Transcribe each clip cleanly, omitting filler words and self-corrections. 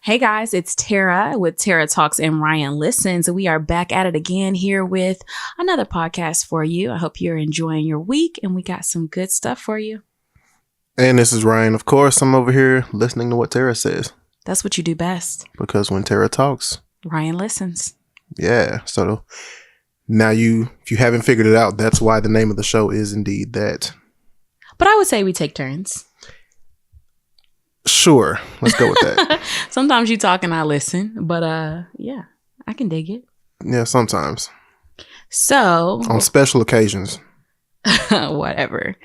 Hey guys, it's Tara with Tara Talks and Ryan Listens. We are back at it again here with another podcast for you. I hope you're enjoying your week and we got some good stuff for you. And this is Ryan. Of course, I'm over here listening to what Tara says. That's what you do best. Because when Tara talks, Ryan listens. Yeah. So now if you haven't figured it out, that's why the name of the show is indeed that. But I would say we take turns. Sure. Let's go with that. Sometimes you talk and I listen, but yeah, I can dig it. Yeah, sometimes. So on special occasions. Whatever.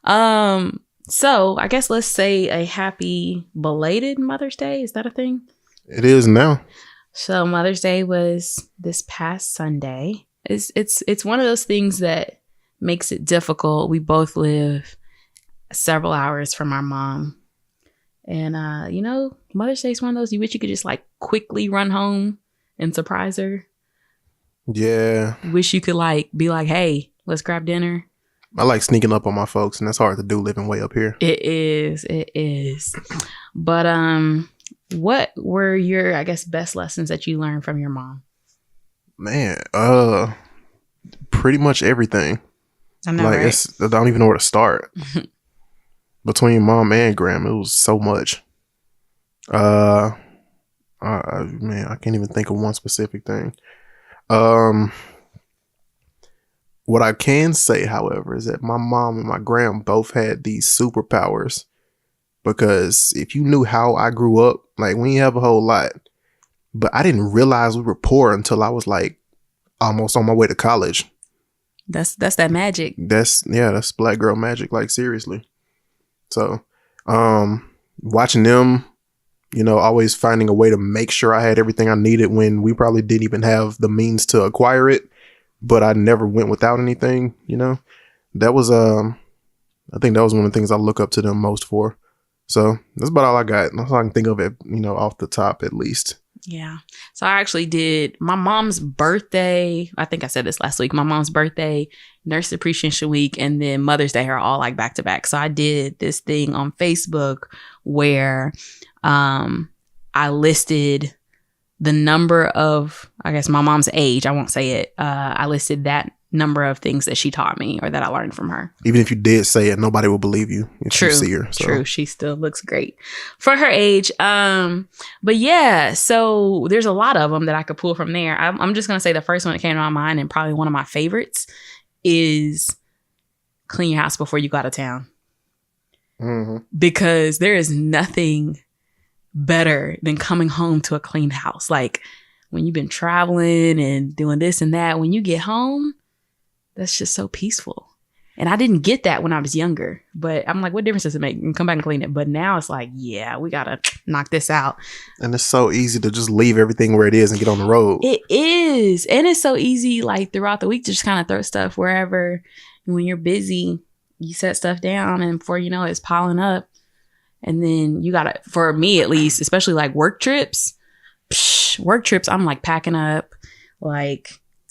So I guess let's say a happy belated Mother's Day. Is that a thing? It is now. So Mother's Day was this past Sunday. It's one of those things that makes it difficult. We both live several hours from our mom. And, Mother's Day is one of those you wish you could just like quickly run home and surprise her. Yeah. Wish you could like be like, hey, let's grab dinner. I like sneaking up on my folks, and that's hard to do living way up here. It is. But what were your, I guess, best lessons that you learned from your mom? Man, pretty much everything. I know, right? I don't even know where to start. Between mom and grandma, it was so much. Man, I can't even think of one specific thing. What I can say, however, is that my mom and my grandma both had these superpowers. Because if you knew how I grew up, like we didn't have a whole lot, but I didn't realize we were poor until I was like almost on my way to college. That's that magic. That's black girl magic. Like seriously. So, watching them, always finding a way to make sure I had everything I needed when we probably didn't even have the means to acquire it, but I never went without anything, that was, I think that was one of the things I look up to them most for. So that's about all I got. That's all I can think of it, off the top at least. Yeah. So I actually did my mom's birthday. I think I said this last week. My mom's birthday, Nurse Appreciation Week, and then Mother's Day are all like back to back. So I did this thing on Facebook where I listed the number of, I guess, my mom's age. I won't say it. I listed that number of things that she taught me or that I learned from her. Even if you did say it, nobody will believe you if True, you see her. So. True. She still looks great for her age. But yeah, so there's a lot of them that I could pull from there. I'm just going to say the first one that came to my mind and probably one of my favorites is clean your house before you go out of town. Mm-hmm. Because there is nothing better than coming home to a clean house. Like when you've been traveling and doing this and that, when you get home, that's just so peaceful. And I didn't get that when I was younger, but I'm like, what difference does it make? And come back and clean it. But now it's like, yeah, we got to knock this out. And it's so easy to just leave everything where it is and get on the road. It is. And it's so easy, like throughout the week, to just kind of throw stuff wherever. And when you're busy, you set stuff down and before you know it, it's piling up. And then you got to, for me at least, especially like work trips, I'm like packing up like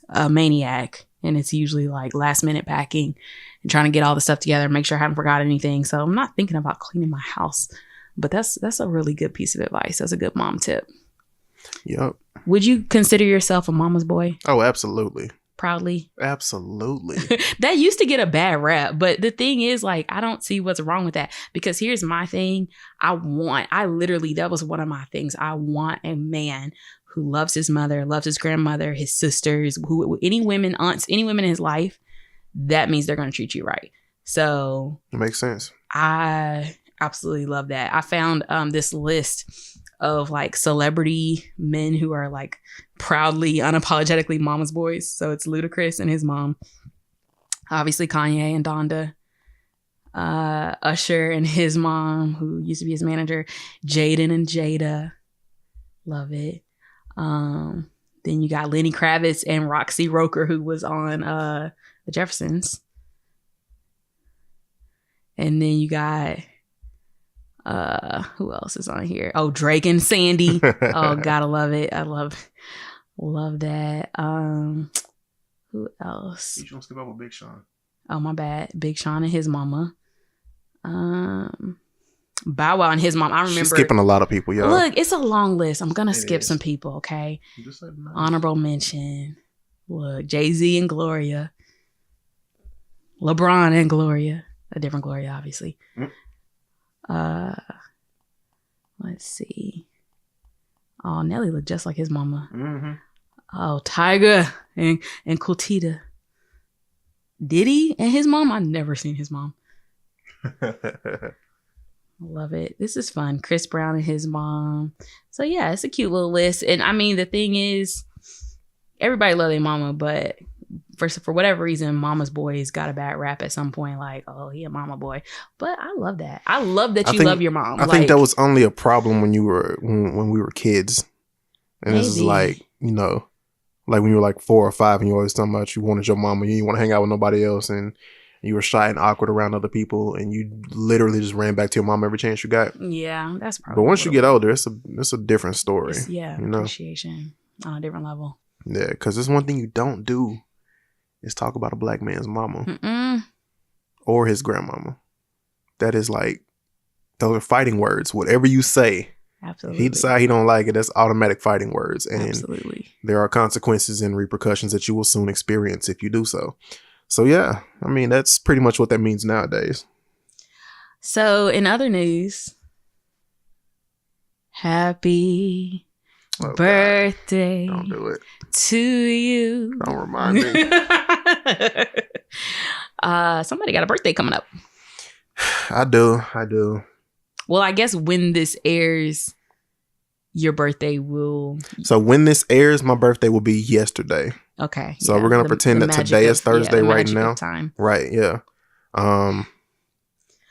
a maniac. And it's usually like last minute packing and trying to get all the stuff together, make sure I haven't forgot anything. So I'm not thinking about cleaning my house, but that's a really good piece of advice. That's a good mom tip. Yep. Would you consider yourself a mama's boy? Oh, absolutely. Proudly? Absolutely. That used to get a bad rap, but the thing is, like, I don't see what's wrong with that, because here's my thing. That was one of my things. I want a man who loves his mother, loves his grandmother, his sisters, any women, aunts, any women in his life. That means they're going to treat you right. So it makes sense. I absolutely love that. I found this list of like celebrity men who are like proudly, unapologetically mama's boys. So it's Ludacris and his mom, obviously Kanye and Donda, Usher and his mom, who used to be his manager, Jaden and Jada, love it. Then you got Lenny Kravitz and Roxy Roker, who was on the Jeffersons. And then you got who else is on here? Oh, Drake and Sandy. Oh, gotta love it. I love that. Who else? You don't skip over Big Sean. Oh, my bad. Big Sean and his mama. Bow Wow and his mom. I remember. She's skipping a lot of people, y'all. Look, it's a long list. I'm gonna It skip is. some people. Okay. Just like nice. Honorable mention. Look, Jay-Z and Gloria. LeBron and Gloria. A different Gloria, obviously. Let's see. Oh, Nelly looked just like his mama. Mm-hmm. Oh, Tiger and Kultita. Diddy and his mom? I've never seen his mom. Love it. This is fun. Chris Brown and his mom. So yeah, it's a cute little list. And I mean, the thing is, everybody love their mama, but for whatever reason, mama's boys got a bad rap at some point. Like, oh, he a mama boy. But I love that. I love that you love your mom. I think that was only a problem when when we were kids. And this is like, you know, like when you were like 4 or 5 and you always talking about you wanted your mama, you didn't want to hang out with nobody else, and you were shy and awkward around other people, and you literally just ran back to your mom every chance you got. Yeah, that's probably. But once you get older, it's a different story. Yeah, you know? Appreciation on a different level. Yeah, because there's one thing you don't do is talk about a black man's mama or his grandmama. That is like, those are fighting words. Whatever you say, absolutely, he decide he don't like it, that's automatic fighting words, and absolutely, there are consequences and repercussions that you will soon experience if you do so. So yeah, I mean, that's pretty much what that means nowadays. So in other news, happy birthday Don't do it. to you. Don't remind me. Somebody got a birthday coming up. I do. Well, I guess when this airs, your birthday will. So when this airs, my birthday will be yesterday. Okay. So we're gonna pretend that today is Thursday right now. Time. Right. Yeah.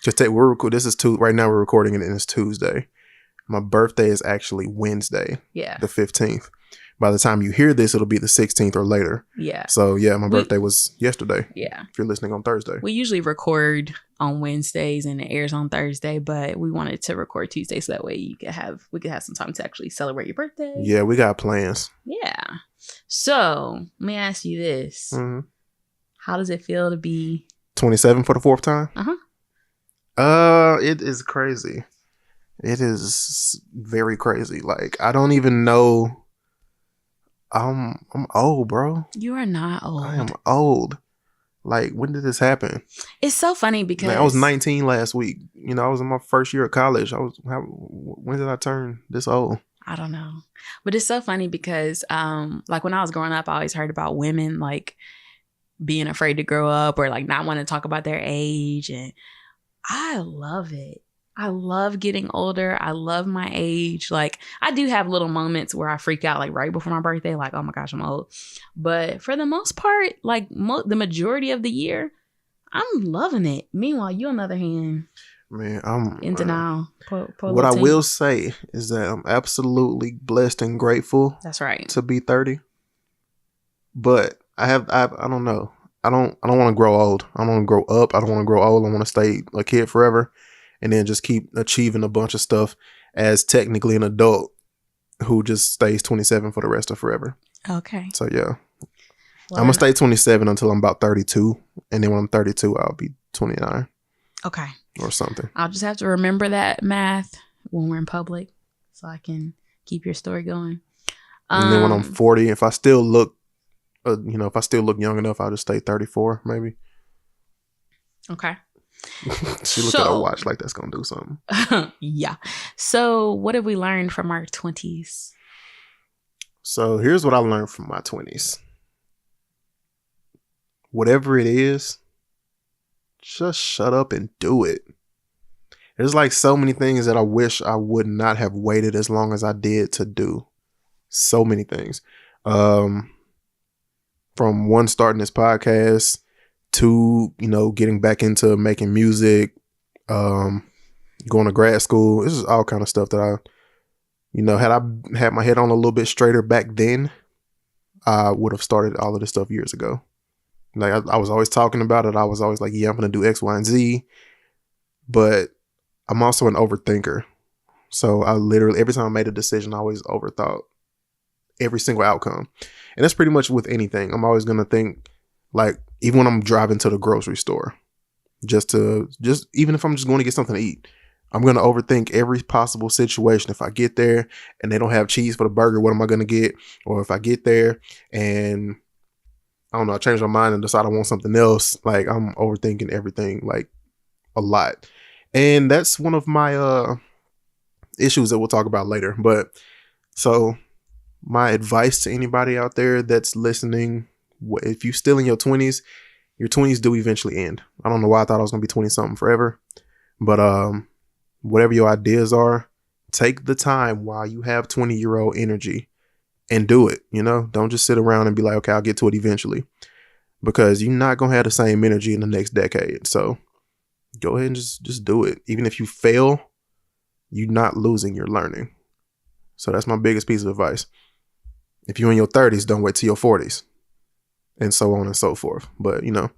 This is right now we're recording it and it's Tuesday. My birthday is actually Wednesday. Yeah. The 15th. By the time you hear this, it'll be the 16th or later. Yeah. So yeah, my birthday was yesterday. Yeah. If you're listening on Thursday. We usually record on Wednesdays and it airs on Thursday, but we wanted to record Tuesday so that way we could have some time to actually celebrate your birthday. Yeah, we got plans. Yeah. So let me ask you this. Mm-hmm. How does it feel to be 27 for the 4th time? It is crazy. It is very crazy. Like, I don't even know. I'm old, bro. You are not old. I am old. Like, when did this happen? It's so funny because I was 19 last week. You know, I was in my first year of college. When did I turn this old? I don't know. But it's so funny because like when I was growing up, I always heard about women like being afraid to grow up or like not wanting to talk about their age. And I love it. I love getting older. I love my age. Like, I do have little moments where I freak out like right before my birthday, like, oh my gosh, I'm old. But for the most part, like the majority of the year, I'm loving it. Meanwhile, you on the other hand, man, I'm in denial. What I will say is that I'm absolutely blessed and grateful. That's right. To be 30. But I don't know. I don't want to grow old. I don't want to grow up. I don't want to grow old. I want to stay a kid forever. And then just keep achieving a bunch of stuff as technically an adult who just stays 27 for the rest of forever. Okay. So, yeah. Well, I'm going to stay 27 until I'm about 32. And then when I'm 32, I'll be 29. Okay. Or something. I'll just have to remember that math when we're in public so I can keep your story going. And then when I'm 40, if I still look, young enough, I'll just stay 34 maybe. Okay. She looked at her watch like that's gonna do something. Yeah. So what have we learned from our 20s? So here's what I learned from my 20s. Whatever it is, just shut up and do it. There's like so many things that I wish I would not have waited as long as I did to do. So many things. From one, starting this podcast, to, getting back into making music, going to grad school. This is all kind of stuff that had I had my head on a little bit straighter back then, I would have started all of this stuff years ago. Like I was always talking about it. I was always like, yeah, I'm going to do X, Y, and Z. But I'm also an overthinker. So I literally, every time I made a decision, I always overthought every single outcome. And that's pretty much with anything. I'm always going to think, like, even when I'm driving to the grocery store, even if I'm just going to get something to eat, I'm going to overthink every possible situation. If I get there and they don't have cheese for the burger, what am I going to get? Or if I get there and I don't know, I change my mind and decide I want something else. Like, I'm overthinking everything like a lot. And that's one of my issues that we'll talk about later. But so my advice to anybody out there that's listening, if you're still in your 20s do eventually end. I don't know why I thought I was going to be 20 something forever. But whatever your ideas are, take the time while you have 20-year-old energy and do it. You know, don't just sit around and be like, okay, I'll get to it eventually, because you're not going to have the same energy in the next decade. So go ahead and just do it. Even if you fail, you're not losing, you're learning. So that's my biggest piece of advice. If you're in your 30s, don't wait till your 40s, and so on and so forth. But you know,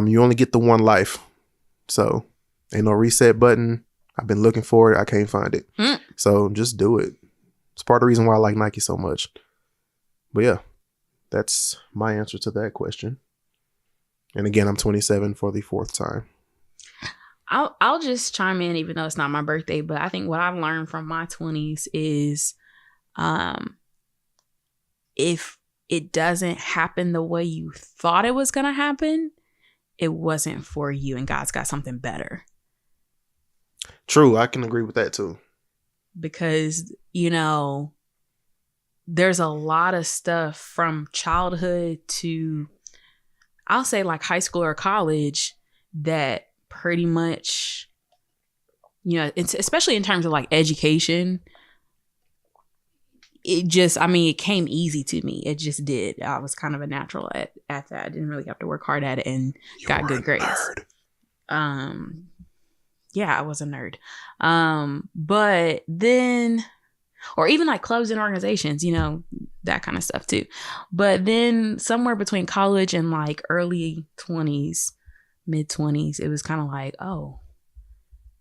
you only get the one life. So ain't no reset button. I've been looking for it. I can't find it. So just do it. It's part of the reason why I like Nike so much. But yeah, that's my answer to that question. And again, I'm 27 for the 4th time. I'll just chime in, even though it's not my birthday, but I think what I've learned from my 20s is if it doesn't happen the way you thought it was going to happen, it wasn't for you, and God's got something better. True. I can agree with that too. Because, you know, there's a lot of stuff from childhood to, I'll say like high school or college, that pretty much, you know, it's, especially in terms of like education, it just, I mean, it came easy to me. It just did. I was kind of a natural at that. I didn't really have to work hard at it, and got good grades. Yeah, I was a nerd. But then, or even like clubs and organizations, you know, that kind of stuff too. But then somewhere between college and like early 20s, mid 20s, it was kind of like, oh,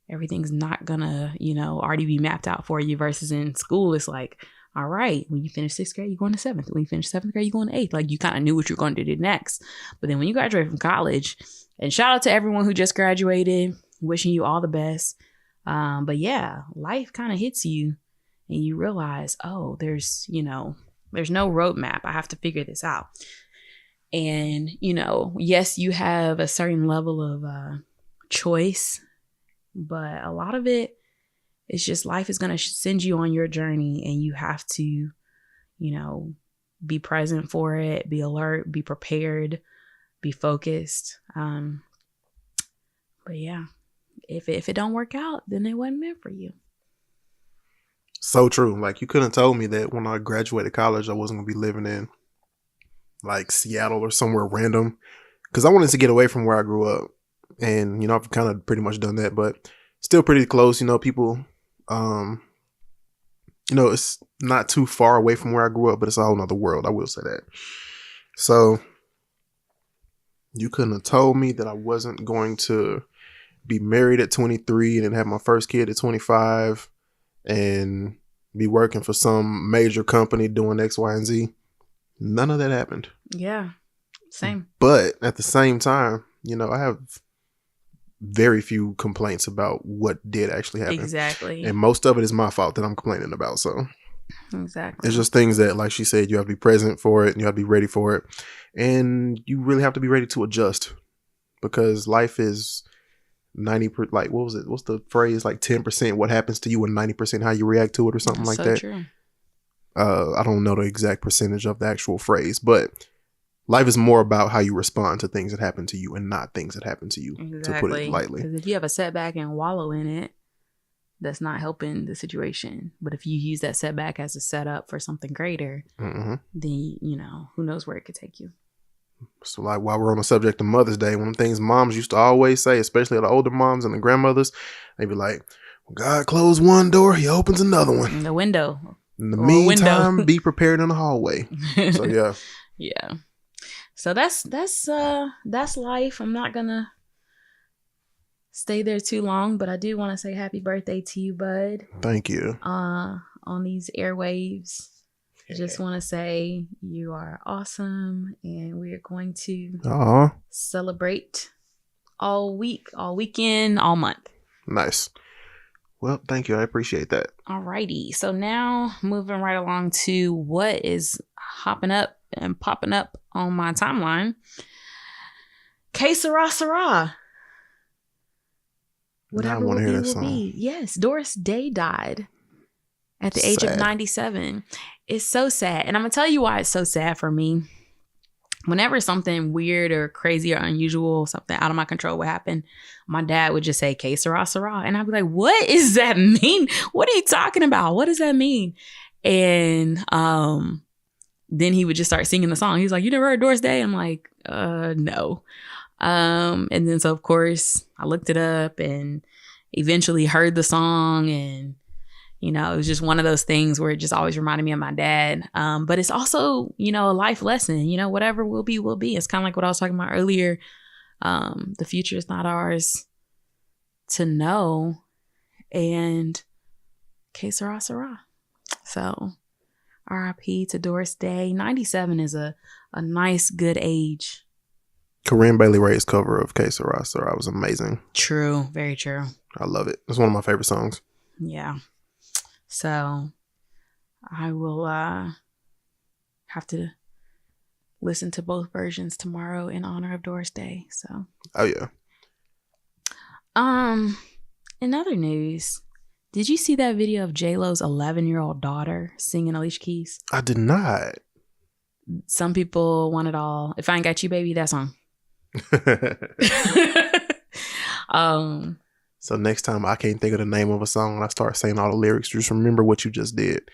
everything's not gonna, you know, already be mapped out for you, versus in school, it's like, all right, when you finish 6th grade, you're going to 7th. When you finish 7th grade, you're going to 8th. Like, you kind of knew what you're going to do next. But then when you graduate from college, and shout out to everyone who just graduated, wishing you all the best. But yeah, life kind of hits you and you realize, oh, there's no roadmap. I have to figure this out. And, you know, yes, you have a certain level of choice, but a lot of it, it's just life is going to send you on your journey, and you have to, you know, be present for it, be alert, be prepared, be focused. But yeah, if it don't work out, then it wasn't meant for you. So true. Like, you couldn't have told me that when I graduated college, I wasn't going to be living in like Seattle or somewhere random, because I wanted to get away from where I grew up. And, you know, I've kind of pretty much done that, but still pretty close. You know, people, you know, it's not too far away from where I grew up, but it's a whole nother world. I will say that. So you couldn't have told me that I wasn't going to be married at 23 and then have my first kid at 25 and be working for some major company doing X, Y, and Z. None of that happened. Yeah, same. But at the same time, you know, I have very few complaints about what did actually happen. Exactly. And most of it is my fault that I'm complaining about. So exactly, it's just things that, like she said, you have to be present for it and you have to be ready for it. And you really have to be ready to adjust, because life is 90%, like, what was it? What's the phrase? Like 10% what happens to you and 90% how you react to it, or something like that. True. I don't know the exact percentage of the actual phrase, but life is more about how you respond to things that happen to you and not things that happen to you, exactly, to put it lightly. Because if you have a setback and wallow in it, that's not helping the situation. But if you use that setback as a setup for something greater, then, you know, who knows where it could take you. So, like, while we're on the subject of Mother's Day, one of the things moms used to always say, especially the older moms and the grandmothers, they'd be like, when God closed one door, he opens another one. In the window. In the meantime, be prepared in the hallway. So yeah. Yeah. So that's life. I'm not gonna stay there too long, but I do want to say happy birthday to you, bud. Thank you. On these airwaves. I just want to say you are awesome, and we are going to celebrate all week, all weekend, all month. Nice. Well, thank you. I appreciate that. Alrighty. So now moving right along to what is hopping up and popping up on my timeline. Que Sera Sera. Whatever will be, will be. Yes, Doris Day died at the age of 97. It's so sad. And I'm going to tell you why it's so sad for me. Whenever something weird or crazy or unusual, something out of my control would happen, my dad would just say, Que Sera Sera. And I'd be like, what does that mean? What are you talking about? What does that mean? And then he would just start singing the song. He's like, you never heard Doris Day? I'm like, no. And then, so of course, I looked it up and eventually heard the song. And, you know, it was just one of those things where it just always reminded me of my dad. But it's also, you know, a life lesson. You know, whatever will be, will be. It's kind of like what I was talking about earlier. The future is not ours to know. And Que Sera Sera. So RIP to Doris Day. 97 is a nice, good age. Corinne Bailey Rae's cover of Que Sera Sera was amazing. True. Very true. I love it. It's one of my favorite songs. Yeah. So I will have to listen to both versions tomorrow in honor of Doris Day. So. Oh yeah. In other news, did you see that video of J-Lo's 11-year-old daughter singing Alicia Keys? I did not. Some people want it all. If I Ain't Got You, Baby, that song. So next time I can't think of the name of a song and I start saying all the lyrics, just remember what you just did.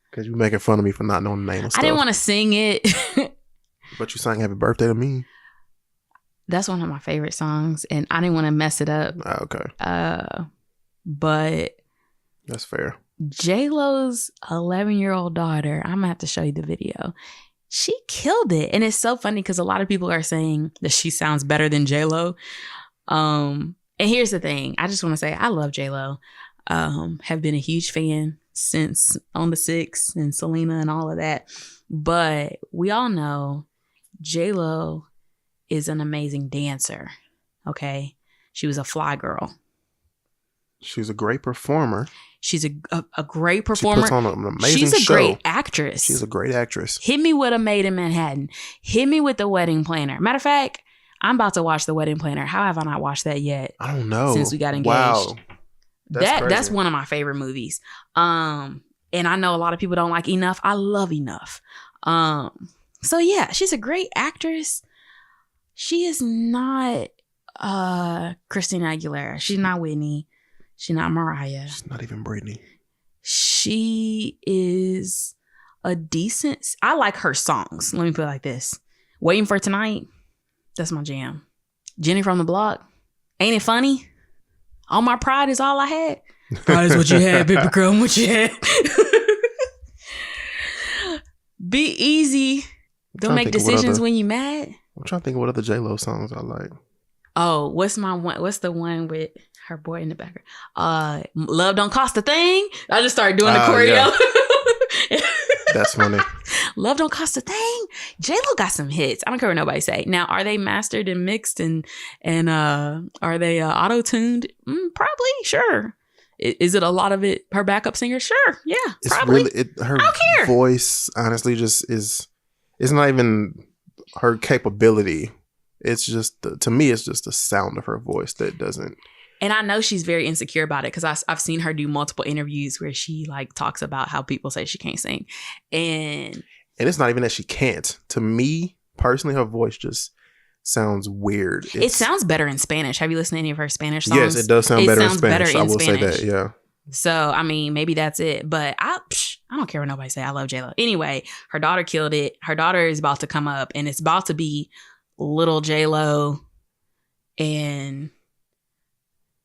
Because you're making fun of me for not knowing the name of stuff. I didn't want to sing it. But you sang Happy Birthday to Me. That's one of my favorite songs. And I didn't want to mess it up. Oh, okay. But that's fair. J-Lo's 11-year-old daughter, I'm going to have to show you the video. She killed it. And it's so funny because a lot of people are saying that she sounds better than J-Lo. And here's the thing. I just want to say I love J-Lo. Have been a huge fan since On the Six and Selena and all of that. But we all know J-Lo is an amazing dancer. Okay? She was a fly girl. She's a great performer. She's a great performer. She puts on an amazing show. She's a great actress. She's a great actress. Hit me with A Maid in Manhattan. Hit me with The Wedding Planner. Matter of fact, I'm about to watch The Wedding Planner. How have I not watched that yet? I don't know. Since we got engaged. Wow. That's one of my favorite movies. And I know a lot of people don't like Enough. I love Enough. So yeah, she's a great actress. She is not Christina Aguilera. She's not Whitney. She's not Mariah. She's not even Britney. She is a decent... I like her songs. Let me put it like this. Waiting for Tonight. That's my jam. Jenny from the Block. Ain't it funny? All My Pride is all I had. Pride is what you had, baby girl. What you had. Be easy. Don't make decisions when you mad. I'm trying to think of what other J-Lo songs I like. Oh, what's the one with her boy in the background? Love Don't Cost a Thing. I just started doing the choreo. Yeah. That's funny. Love Don't Cost a Thing. J-Lo got some hits. I don't care what nobody say. Now, are they mastered and mixed and are they auto-tuned? Probably, sure. Is it a lot of it her backup singer? Sure, yeah, it's probably. Really, her voice honestly just is. It's not even her capability. It's just to me, it's just the sound of her voice that doesn't. And I know she's very insecure about it because I've seen her do multiple interviews where she like talks about how people say she can't sing, and it's not even that she can't. To me personally, her voice just sounds weird. It sounds better in Spanish. Have you listened to any of her Spanish songs? Yes, it does sound better in Spanish. I will say that. Yeah. So I mean, maybe that's it. But I don't care what nobody say. I love J-Lo. Anyway, her daughter killed it. Her daughter is about to come up, and it's about to be little J-Lo, and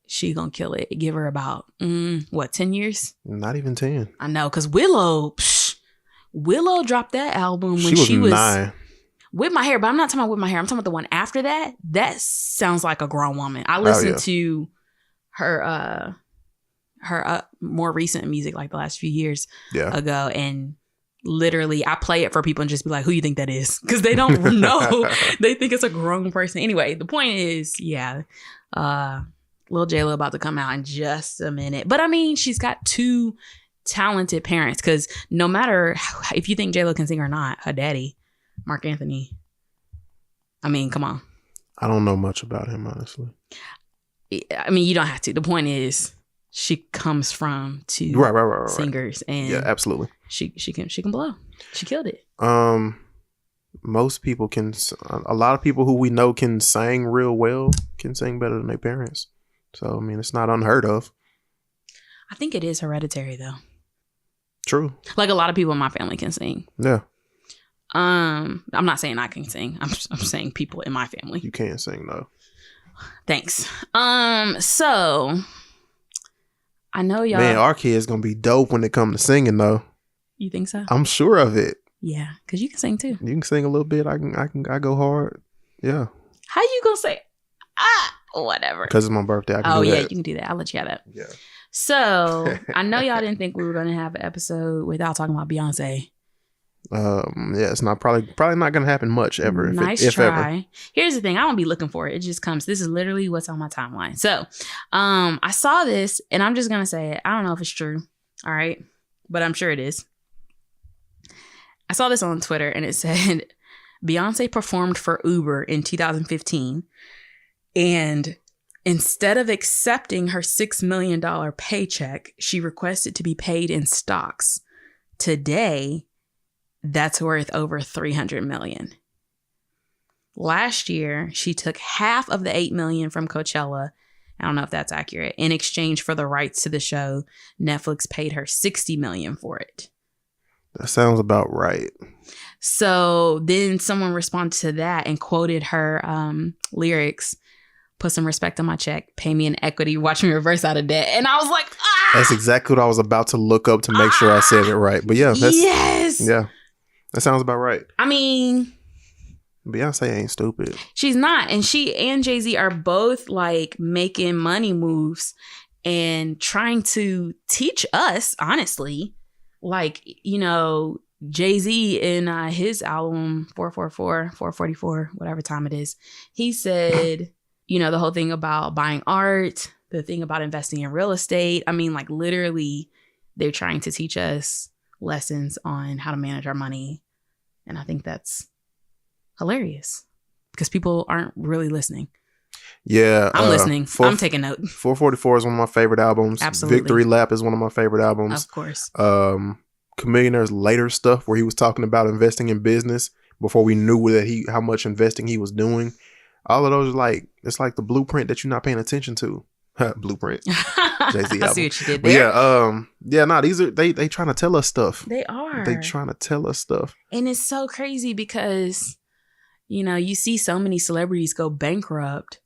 she gonna kill it. Give her about 10 years? Not even 10. I know, because Willow dropped that album when she was 9. With My Hair, but I'm not talking about With My Hair. I'm talking about the one after that. That sounds like a grown woman. I listened to her more recent music, like the last few years ago, and literally I play it for people and just be like, who you think that is? Because they don't know. They think it's a grown person. Anyway, the point is, Lil J-Lo about to come out in just a minute. But I mean, she's got two talented parents, because no matter if you think J-Lo can sing or not, her daddy, Mark Anthony, I mean, come on. I don't know much about him, honestly. I mean, you don't have to. The point is, she comes from two right. singers, and yeah, absolutely. She can blow. She killed it. Most people can. A lot of people who we know can sing real well can sing better than their parents. So I mean, it's not unheard of. I think it is hereditary, though. True. Like, a lot of people in my family can sing. Yeah. I'm not saying I can sing. I'm saying people in my family. You can't sing though. Thanks. So I know y'all. Man, our kid's gonna be dope when it comes to singing though. You think so? I'm sure of it. Yeah, because you can sing too. You can sing a little bit. I go hard. Yeah. How you gonna say whatever? Because it's my birthday. I can do that. You can do that. I'll let you have that. Yeah. So I know y'all didn't think we were gonna have an episode without talking about Beyonce. Yeah, it's not probably not gonna happen much ever. Nice try. Here's the thing, I won't be looking for it. It just comes. This is literally what's on my timeline. So I saw this, and I'm just gonna say it. I don't know if it's true. All right, but I'm sure it is. I saw this on Twitter, and it said Beyonce performed for Uber in 2015, and instead of accepting her $6 million paycheck, she requested to be paid in stocks. Today, that's worth over $300 million. Last year, she took half of the $8 million from Coachella. I don't know if that's accurate. In exchange for the rights to the show, Netflix paid her $60 million for it. That sounds about right. So then someone responded to that and quoted her lyrics. Put some respect on my check. Pay me in equity. Watch me reverse out of debt. And I was like, That's exactly what I was about to look up to make sure I said it right. But yeah, yes. Yeah. That sounds about right. I mean, Beyonce ain't stupid. She's not. And she and Jay-Z are both like making money moves and trying to teach us, honestly, like, you know, Jay-Z in his album 444, 444, whatever time it is, he said, you know, the whole thing about buying art, the thing about investing in real estate. I mean, like, literally, they're trying to teach us lessons on how to manage our money. And I think that's hilarious because people aren't really listening. Yeah. I'm listening. I'm taking note. 444 is one of my favorite albums. Absolutely. Victory Lap is one of my favorite albums. Of course. Chamillionaire's later stuff where he was talking about investing in business before we knew that how much investing he was doing. All of those, like, it's like the blueprint that you're not paying attention to. Blueprint. Jay-Z I see what you did there. But these are they trying to tell us stuff. They are. They trying to tell us stuff. And it's so crazy because, you know, you see so many celebrities go bankrupt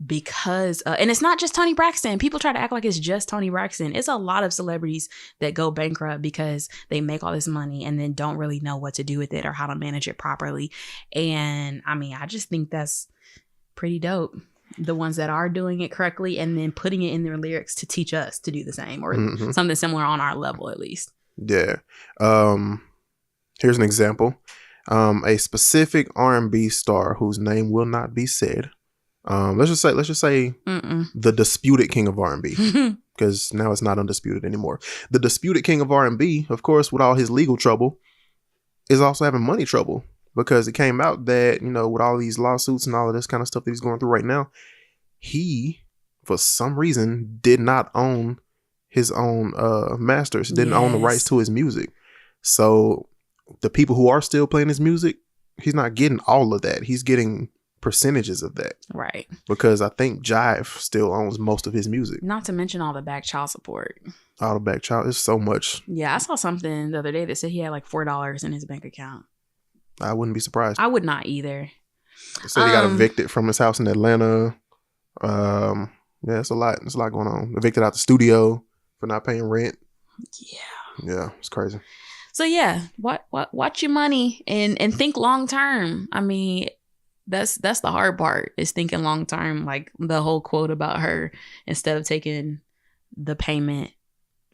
because and it's not just Toni Braxton. People try to act like it's just Toni Braxton. It's a lot of celebrities that go bankrupt because they make all this money and then don't really know what to do with it or how to manage it properly. And I mean, I just think that's pretty dope. The ones that are doing it correctly and then putting it in their lyrics to teach us to do the same or something similar on our level, at least. Yeah. Here's an example. A specific R&B star whose name will not be said. Let's just say the disputed king of R&B, because now it's not undisputed anymore. The disputed king of R&B, of course, with all his legal trouble, is also having money trouble. Because it came out that, you know, with all these lawsuits and all of this kind of stuff that he's going through right now, he, for some reason, did not own his own masters, didn't own the rights to his music. So the people who are still playing his music, he's not getting all of that. He's getting percentages of that. Right. Because I think Jive still owns most of his music. Not to mention all the back child support. All the back child. It's so much. Yeah, I saw something the other day that said he had like $4 in his bank account. I wouldn't be surprised. I would not either. So he got evicted from his house in Atlanta. Yeah, it's a lot. It's a lot going on. Evicted out the studio for not paying rent. Yeah, it's crazy. So yeah, watch your money and think long term. I mean, that's the hard part is thinking long term. Like the whole quote about her, instead of taking the payment,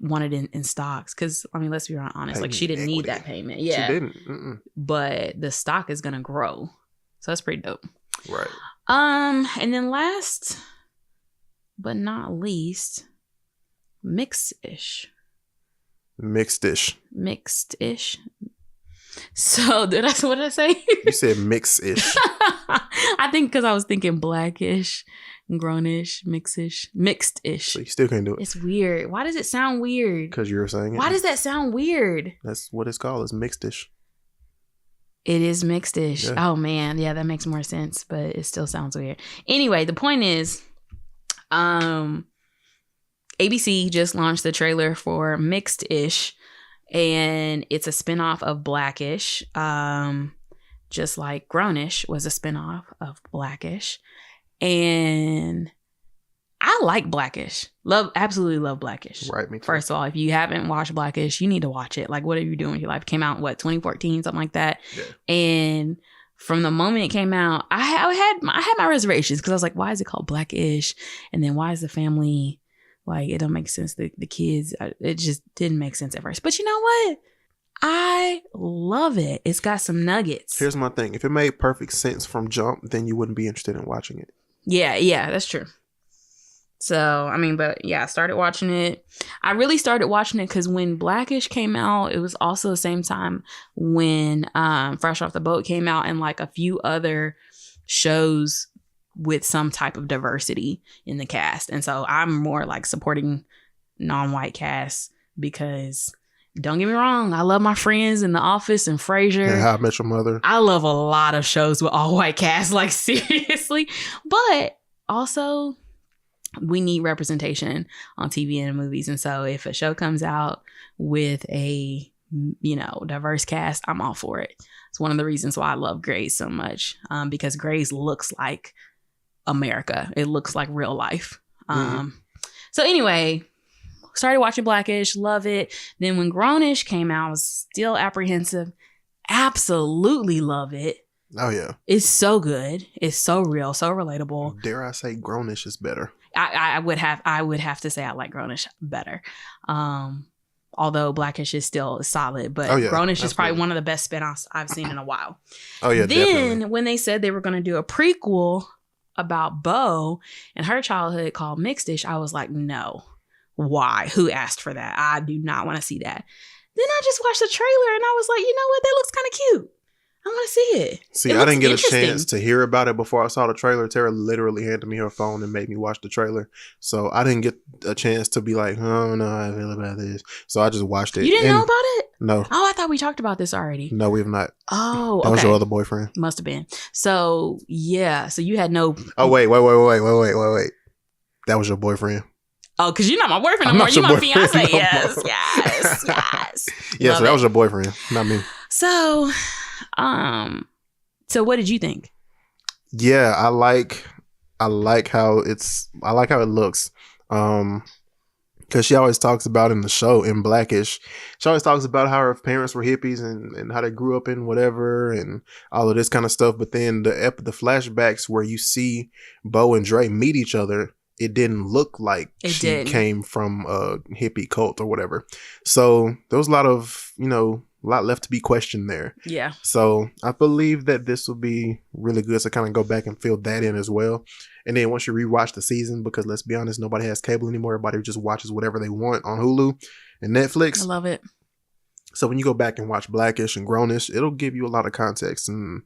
wanted in stocks, because I mean, let's be honest, payment, like she didn't need that payment. Yeah, she didn't. But the stock is gonna grow, so that's pretty dope. Right. And then last but not least, mixed-ish. Mixed-ish. Mixed-ish. So what did I say? You said mix-ish. I think because I was thinking blackish, grownish, mixed-ish. So you still can't do it. It's weird. Why does it sound weird? Because you were saying it. Why does that sound weird? That's what it's called. It's mixed-ish. It is mixed-ish. Yeah. Oh man, yeah, that makes more sense, but it still sounds weird. Anyway, the point is, ABC just launched the trailer for Mixed-ish, and it's a spinoff of Blackish, just like Grownish was a spinoff of Blackish. And I like Blackish. Absolutely love Blackish. Right, me too. First of all, if you haven't watched Blackish, you need to watch it. Like, what are you doing with your life? It came out in 2014, something like that. Yeah. And from the moment it came out, I had my reservations because I was like, why is it called Blackish? And then why is the family like, it don't make sense? The kids, it just didn't make sense at first. But you know what? I love it. It's got some nuggets. Here's my thing. If it made perfect sense from jump, then you wouldn't be interested in watching it. Yeah, that's true. So, I mean, but yeah, I started watching it. I really started watching it because when Blackish came out, it was also the same time when Fresh Off the Boat came out and like a few other shows with some type of diversity in the cast. And so I'm more like supporting non-white casts because don't get me wrong, I love my Friends in The Office and Frasier. And How I Met Your Mother. I love a lot of shows with all white casts, like seriously. But also, we need representation on TV and movies. And so if a show comes out with a, diverse cast, I'm all for it. It's one of the reasons why I love Grey's so much, because Grey's looks like America. It looks like real life. So anyway, started watching Blackish, love it. Then when Grownish came out, I was still apprehensive. Absolutely love it. Oh yeah, it's so good. It's so real, so relatable. Dare I say, Grownish is better. I would have to say I like Grownish better. Although Blackish is still solid, but Grownish is probably one of the best spinoffs I've seen in a while. Oh yeah, then definitely. When they said they were going to do a prequel about Bo and her childhood called Mixed-ish, I was like, no. Why? Who asked for that? I do not want to see that. Then I just watched the trailer and I was like, you know what? That looks kind of cute. I want to see it. See, I didn't get a chance to hear about it before I saw the trailer. Tara literally handed me her phone and made me watch the trailer. So I didn't get a chance to be like, oh, no, I feel about this. So I just watched it. You didn't know about it? No. Oh, I thought we talked about this already. No, we have not. Oh, That was your other boyfriend. Must have been. So, yeah. So you had no... Oh, wait. That was your boyfriend. Oh, because you're not my boyfriend no more. You're my fiance. Yes. Yeah, so that was your boyfriend, not me. So what did you think? Yeah, I like how it looks. Because she always talks about in the show, in Blackish, she always talks about how her parents were hippies and how they grew up in whatever and all of this kind of stuff. But then the flashbacks where you see Bo and Dre meet each other, it didn't look like she came from a hippie cult or whatever. So there was a lot left to be questioned there. Yeah. So I believe that this will be really good to kind of go back and fill that in as well. And then once you rewatch the season, because let's be honest, nobody has cable anymore. Everybody just watches whatever they want on Hulu and Netflix. I love it. So when you go back and watch Blackish and Grownish, it'll give you a lot of context, and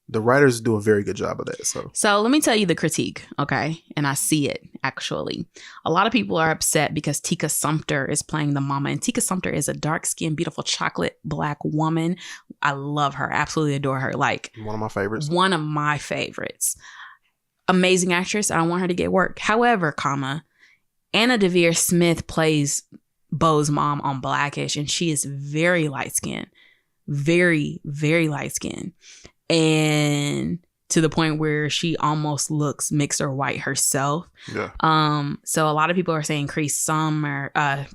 the writers do a very good job of that. So let me tell you the critique, okay? And I see it, actually. A lot of people are upset because Tika Sumpter is playing the mama. And Tika Sumpter is a dark-skinned, beautiful chocolate black woman. I love her. Absolutely adore her. Like, one of my favorites. One of my favorites. Amazing actress. I don't want her to get work. However, Anna Deavere Smith plays Bo's mom on Blackish, and she is very light-skinned. Very, very light-skinned. And to the point where she almost looks mixed or white herself. Yeah. So a lot of people are saying Cree Sumter. Why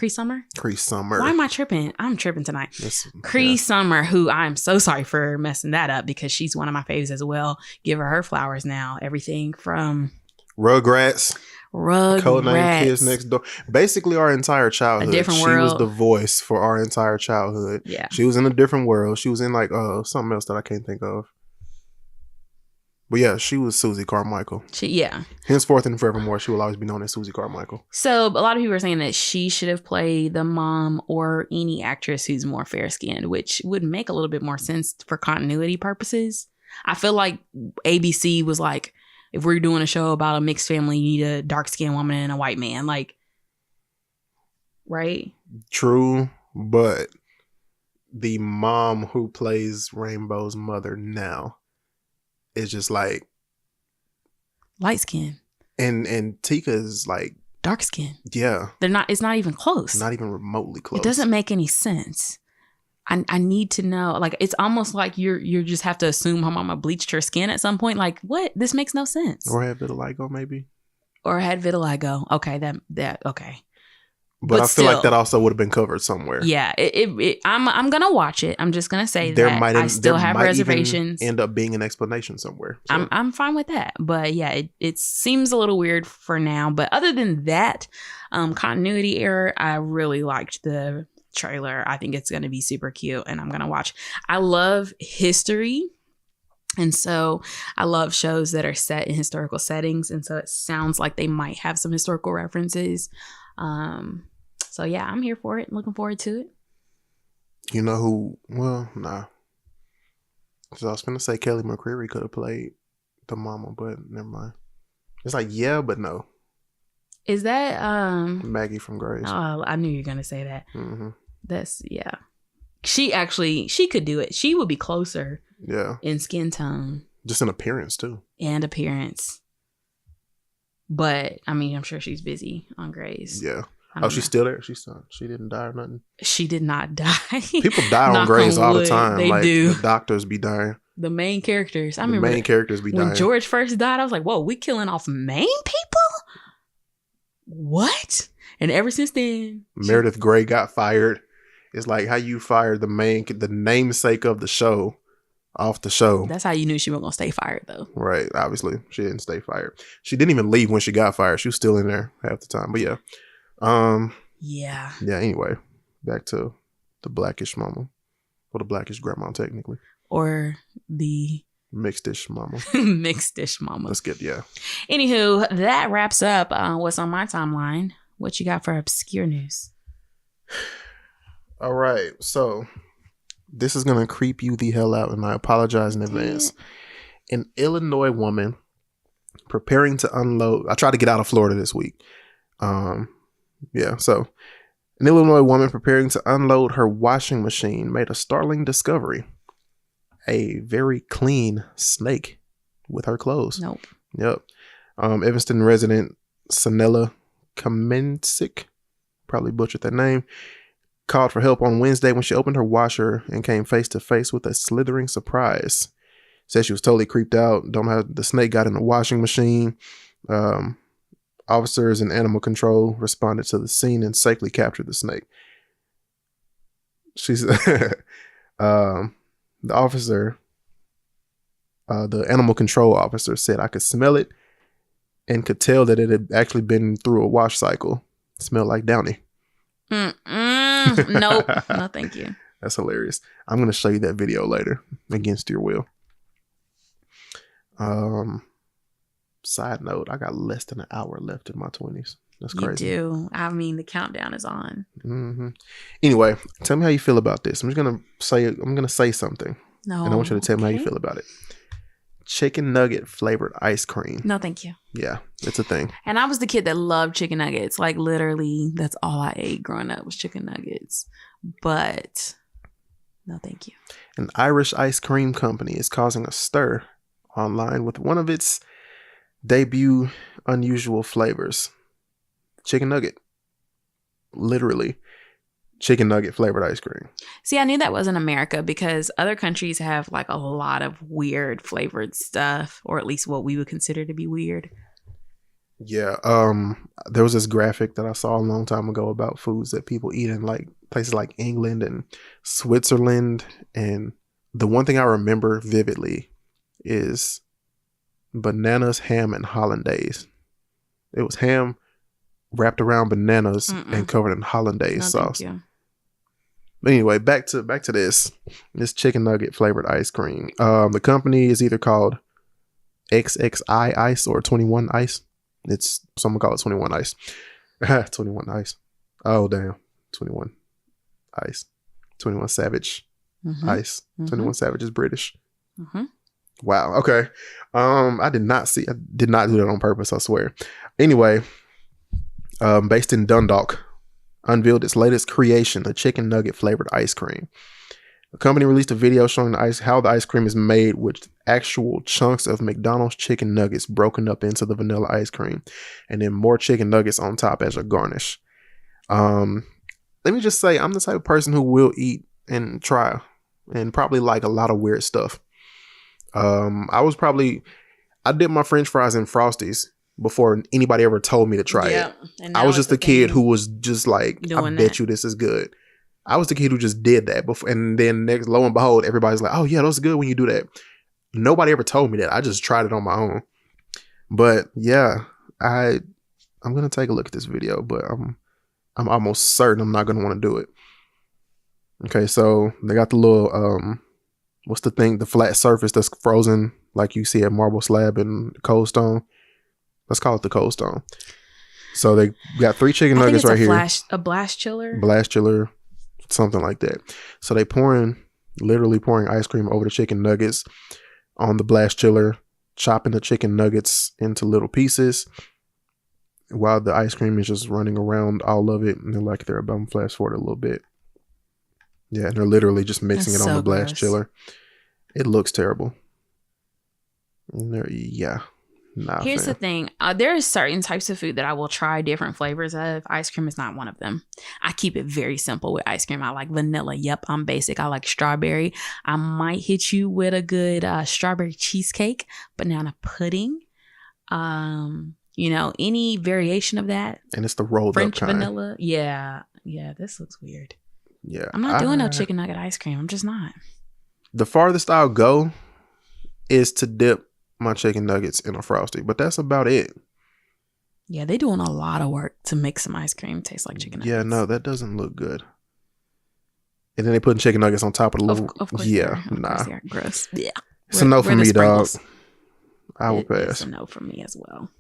am I tripping? I'm tripping tonight. Cree Summer, who I'm so sorry for messing that up because she's one of my faves as well. Give her flowers now. Everything from Rugrats. Codename Kids Next Door. Basically, our entire childhood. A different world. She was the voice for our entire childhood. Yeah. She was in a different world. She was in like something else that I can't think of. But yeah, she was Susie Carmichael. Yeah. Henceforth and forevermore, she will always be known as Susie Carmichael. So a lot of people are saying that she should have played the mom or any actress who's more fair skinned, which would make a little bit more sense for continuity purposes. I feel like ABC was like, if we're doing a show about a mixed family, you need a dark skinned woman and a white man. Like, right? True, but the mom who plays Rainbow's mother now is just like light skin. And Tika is like dark skin. Yeah. It's not even close. Not even remotely close. It doesn't make any sense. I need to know. Like, it's almost like you just have to assume her mama bleached her skin at some point. Like, what? This makes no sense. Or had vitiligo, maybe. Or had vitiligo. Okay, that okay. But I feel like that also would have been covered somewhere. Yeah, I'm gonna watch it. I'm just gonna say that I still have reservations. End up being an explanation somewhere. So. I'm fine with that. But yeah, it seems a little weird for now. But other than that, continuity error, I really liked the trailer. I think it's gonna be super cute, and I'm gonna watch. I love history. And so I love shows that are set in historical settings. And so it sounds like they might have some historical references. So yeah, I'm here for it. Looking forward to it. You know who? Well, nah. So I was gonna say Kelly McCreary could have played the mama, but never mind. It's like, yeah, but no. Is that Maggie from Grey's? Oh, I knew you were gonna say that. Mm-hmm. That's yeah. She could do it. She would be closer. Yeah. In skin tone. Just in appearance too. And appearance. But I mean, I'm sure she's busy on Grey's. Yeah. Oh, she's still there. She didn't die or nothing. She did not die. People die on Grey's all the time. They like, do. The doctors be dying. The main characters. I remember the main characters be dying. When George first died, I was like, "Whoa, we killing off main people? What?" And ever since then, Meredith Grey got fired. It's like how you fired the namesake of the show off the show. That's how you knew she wasn't gonna stay fired, though. Right. Obviously, she didn't stay fired. She didn't even leave when she got fired. She was still in there half the time. But yeah. Yeah. Yeah. Anyway, back to the Blackish mama, or the Blackish grandma, technically, or the mixed-ish mama. Mixed-ish mama. Let's get Anywho, that wraps up what's on my timeline. What you got for obscure news? All right, so this is gonna creep you the hell out, and I apologize in advance. An Illinois woman preparing to unload. I tried to get out of Florida this week. So an Illinois woman preparing to unload her washing machine made a startling discovery: a very clean snake with her clothes. Nope. Yep. Evanston resident Sanella Kamencik, probably butchered that name, called for help on Wednesday when she opened her washer and came face to face with a slithering surprise. Said she was totally creeped out. Don't know how the snake got in the washing machine. Officers and animal control responded to the scene and safely captured the snake. She's the animal control officer said, "I could smell it and could tell that it had actually been through a wash cycle. It smelled like Downy." Nope. No, thank you. That's hilarious. I'm going to show you that video later against your will. Side note, I got less than an hour left in my 20s. That's crazy. You do. I mean, the countdown is on. Mm-hmm. Anyway, tell me how you feel about this. I'm going to say something. No. And I want you to tell me how you feel about it. Chicken nugget flavored ice cream. No, thank you. Yeah, it's a thing. And I was the kid that loved chicken nuggets. Like, literally, that's all I ate growing up was chicken nuggets. But no, thank you. An Irish ice cream company is causing a stir online with one of its debut unusual flavors. Chicken nugget. Literally. Chicken nugget flavored ice cream. See, I knew that wasn't America because other countries have like a lot of weird flavored stuff, or at least what we would consider to be weird. Yeah. There was this graphic that I saw a long time ago about foods that people eat in like places like England and Switzerland. And the one thing I remember vividly is bananas, ham, and hollandaise. It was ham wrapped around bananas and covered in hollandaise sauce. But anyway, back to this chicken nugget flavored ice cream. The company is either called XXI ice or 21 ice. It's someone call it 21 ice. 21 ice. Oh damn. 21 ice. 21 Savage ice. 21 Savage is British. Wow. Okay. I did not do that on purpose, I swear. Anyway, based in Dundalk, unveiled its latest creation, a chicken nugget flavored ice cream. The company released a video showing how the ice cream is made with actual chunks of McDonald's chicken nuggets broken up into the vanilla ice cream, and then more chicken nuggets on top as a garnish. Let me just say, I'm the type of person who will eat and try and probably like a lot of weird stuff. I did my French fries in Frosties before anybody ever told me to try it. I was just a kid who was just like, I bet you this is good. I was the kid who just did that before, and then next, lo and behold, everybody's like, oh yeah, that's good when you do that. Nobody ever told me that. I just tried it on my own. But yeah, I'm gonna take a look at this video, but I'm almost certain I'm not gonna want to do it. Okay, so they got the little what's the thing? The flat surface that's frozen, like you see at Marble Slab and Cold Stone. Let's call it the Cold Stone. So they got 3 chicken nuggets right here. A blast chiller. Blast chiller, something like that. So they literally pouring ice cream over the chicken nuggets on the blast chiller, chopping the chicken nuggets into little pieces while the ice cream is just running around all of it. And they're about to flash forward a little bit. Yeah, and they're literally just mixing it on the blast chiller. It looks terrible. Here's the thing. There are certain types of food that I will try different flavors of. Ice cream is not one of them. I keep it very simple with ice cream. I like vanilla. Yep, I'm basic. I like strawberry. I might hit you with a good strawberry cheesecake, banana pudding. Any variation of that. And it's the rolled French up kind. Vanilla. Yeah, this looks weird. Yeah. I'm not doing no chicken nugget ice cream. I'm just not. The farthest I'll go is to dip my chicken nuggets in a Frosty, but that's about it. Yeah, they're doing a lot of work to make some ice cream taste like chicken nuggets. Yeah, no, that doesn't look good. And then they putting chicken nuggets on top of the little. Of course, yeah, nah. They are gross. Yeah, it's a no for me, dog. I will pass. It's a no for me as well.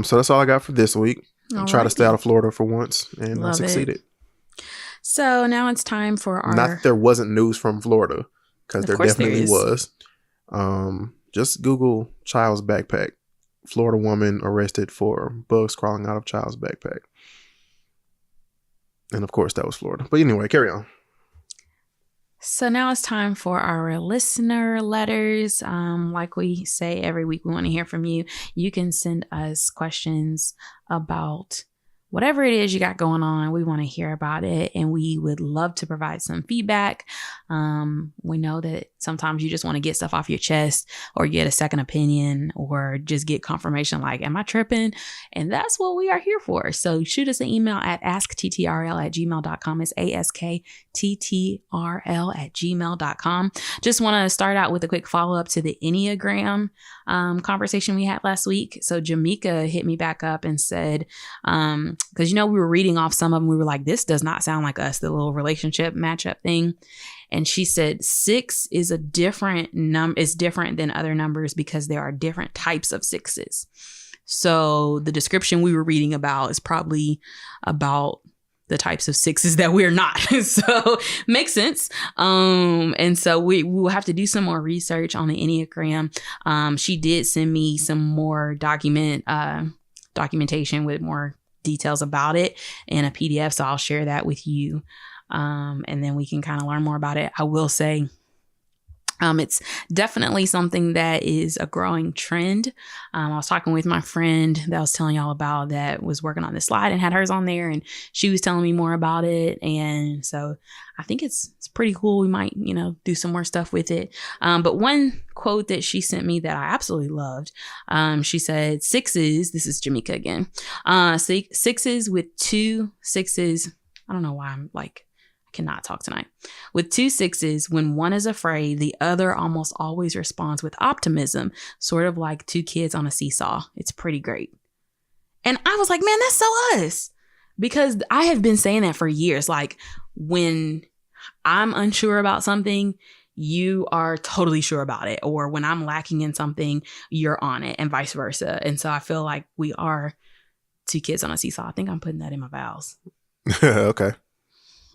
So that's all I got for this week. I try to stay out of Florida for once, and I succeeded. So now it's time for our. Not that there wasn't news from Florida, because there definitely was. Just Google child's backpack. Florida woman arrested for bugs crawling out of child's backpack. And of course, that was Florida. But anyway, carry on. So now it's time for our listener letters. Like we say every week, we want to hear from you. You can send us questions about whatever it is you got going on. We want to hear about it, and we would love to provide some feedback. We know that sometimes you just want to get stuff off your chest or get a second opinion or just get confirmation like, am I tripping? And that's what we are here for. So shoot us an email at askttrl@gmail.com. It's askttrl@gmail.com. Just want to start out with a quick follow-up to the Enneagram conversation we had last week. So Jamaica hit me back up and said, because we were reading off some of them, we were like, this does not sound like us, the little relationship matchup thing. And she said 6 is a different number. It's different than other numbers because there are different types of 6s. So the description we were reading about is probably about the types of 6s that we're not. So makes sense. And so we will have to do some more research on the Enneagram. She did send me some more documentation with more details about it in a PDF. So I'll share that with you. And then we can kind of learn more about it. I will say, it's definitely something that is a growing trend. I was talking with my friend that I was telling y'all about that was working on this slide and had hers on there, and she was telling me more about it. And so I think it's pretty cool. We might, do some more stuff with it. But one quote that she sent me that I absolutely loved, she said, 6s, this is Jamaica again, 6s with 2 6s. I don't know why I'm like, cannot talk tonight. With 2 6s, when one is afraid, the other almost always responds with optimism, sort of like 2 kids on a seesaw. It's pretty great. And I was like, man, that's so us. Because I have been saying that for years. Like when I'm unsure about something, you are totally sure about it, or when I'm lacking in something, you're on it, and vice versa. And so I feel like we are two kids on a seesaw. I think I'm putting that in my vows. Okay.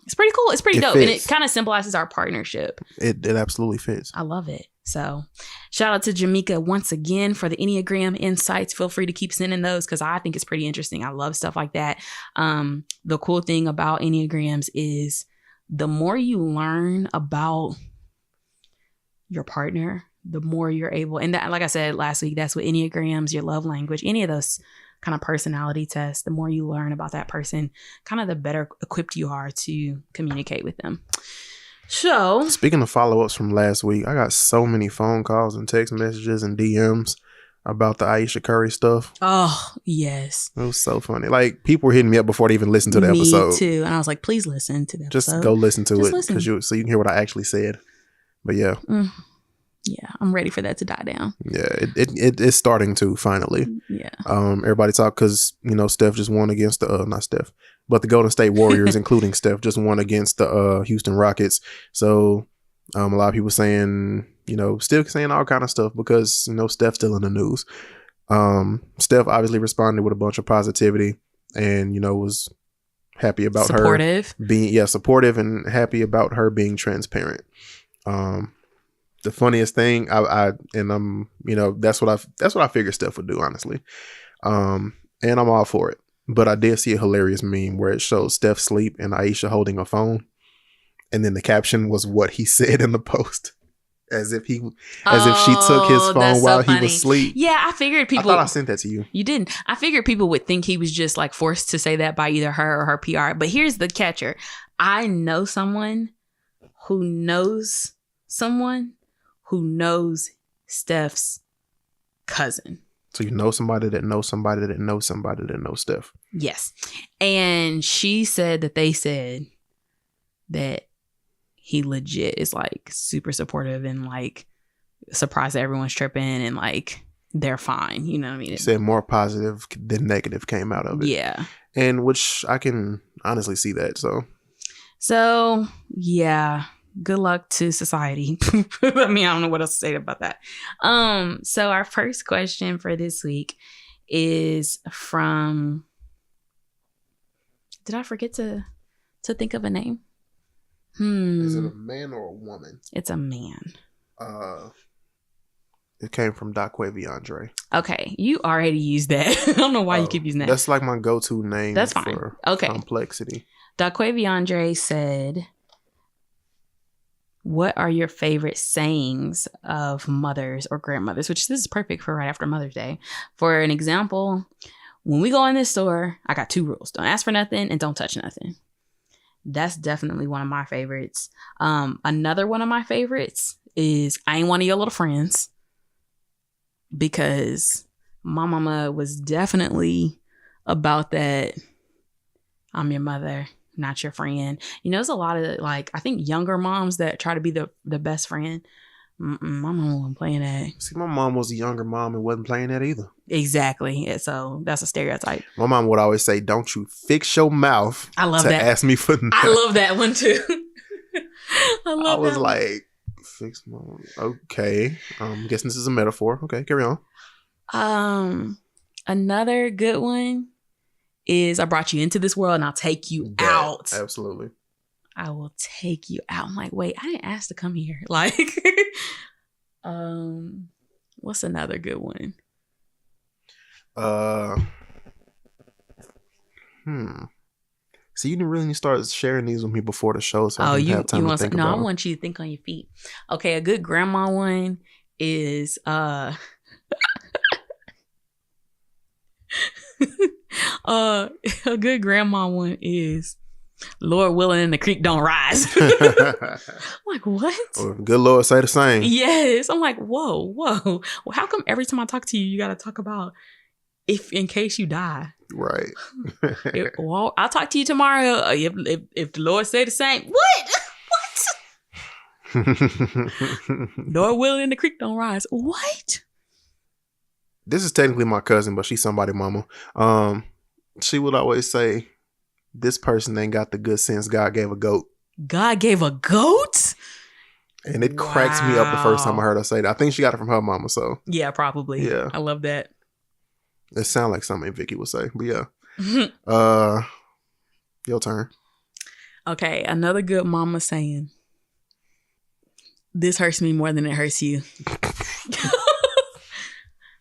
It's pretty cool. It's pretty dope. Fits. And it kind of symbolizes our partnership. It absolutely fits. I love it. So shout out to Jamaica once again for the Enneagram insights. Feel free to keep sending those because I think it's pretty interesting. I love stuff like that. The cool thing about Enneagrams is the more you learn about your partner, the more you're able. And that, like I said last week, that's what Enneagrams, your love language, any of those kind of personality tests, the more you learn about that person, kind of the better equipped you are to communicate with them. So, speaking of follow-ups from last week, I got so many phone calls and text messages and DMs about the Aisha Curry stuff. Oh, yes. It was so funny. Like, people were hitting me up before they even listened to the episode. Me too. And I was like, please listen to the episode. Just go listen to Just it listen. so you can hear what I actually said. But yeah. Yeah, I'm ready for that to die down. Yeah, it's starting to finally. Yeah. Everybody talk because, Steph just won against not Steph, but the Golden State Warriors, including Steph, just won against the Houston Rockets. So a lot of people saying, still saying all kind of stuff because, Steph's still in the news. Steph obviously responded with a bunch of positivity and, was happy about supportive. Her being, supportive and happy about her being transparent. The funniest thing, that's what I figured Steph would do, honestly. And I'm all for it. But I did see a hilarious meme where it shows Steph sleep and Aisha holding a phone. And then the caption was what he said in the post. As if she took his phone while he was asleep. Yeah, I figured people. I thought I sent that to you. You didn't. I figured people would think he was just like forced to say that by either her or her PR. But here's the catcher. I know someone who knows someone who knows Steph's cousin. So you know somebody that knows somebody that knows somebody that knows Steph. Yes. And she said that they said that he legit is like super supportive and like surprised that everyone's tripping and like they're fine. You know what I mean? He said more positive than negative came out of it. Yeah. And which I can honestly see that. So yeah. Good luck to society. I mean, I don't know what else to say about that. So our first question for this week is from. Did I forget to think of a name? Is it a man or a woman? It's a man. It came from Daquaviandre. Okay, you already used that. I don't know why you keep using that. That's like my go-to name. That's fine. For complexity. Daquaviandre said, what are your favorite sayings of mothers or grandmothers? Which this is perfect for right after Mother's Day. For an example, when we go in this store, I got 2 rules. Don't ask for nothing and don't touch nothing. That's definitely one of my favorites. Another one of my favorites is I ain't one of your little friends. Because my mama was definitely about that. I'm your mother, not your friend. There's a lot of like, I think younger moms that try to be the best friend. My mom wasn't playing that. See, my mom was a younger mom and wasn't playing that either. Exactly. Yeah, so that's a stereotype. My mom would always say, don't you fix your mouth I love that. ask me for nothing. I love that one too. I was like, fix my... Okay. I'm guessing this is a metaphor. Okay, carry on. Another good one is I brought you into this world and I'll take you out. Absolutely. I will take you out. I'm like, wait, I didn't ask to come here. Like, what's another good one? So you didn't really start sharing these with me before the show, so I didn't have time to think about I want you to think on your feet. Okay, a good grandma one is a good grandma one is Lord willing and the creek don't rise. I'm like, what? Well, good Lord say the same. Yes. I'm like, whoa. Well, how come every time I talk to you, you got to talk about if in case you die? Right. Well, I'll talk to you tomorrow if the Lord say the same. What? Lord willing and the creek don't rise. What? This is technically my cousin, but she's somebody's mama. She would always say, this person ain't got the good sense God gave a goat. God gave a goat? And it cracks me up the first time I heard her say that. I think she got it from her mama, so. Yeah, probably. Yeah. I love that. It sounds like something Vicky would say. But yeah. Your turn. Okay, another good mama saying. This hurts me more than it hurts you.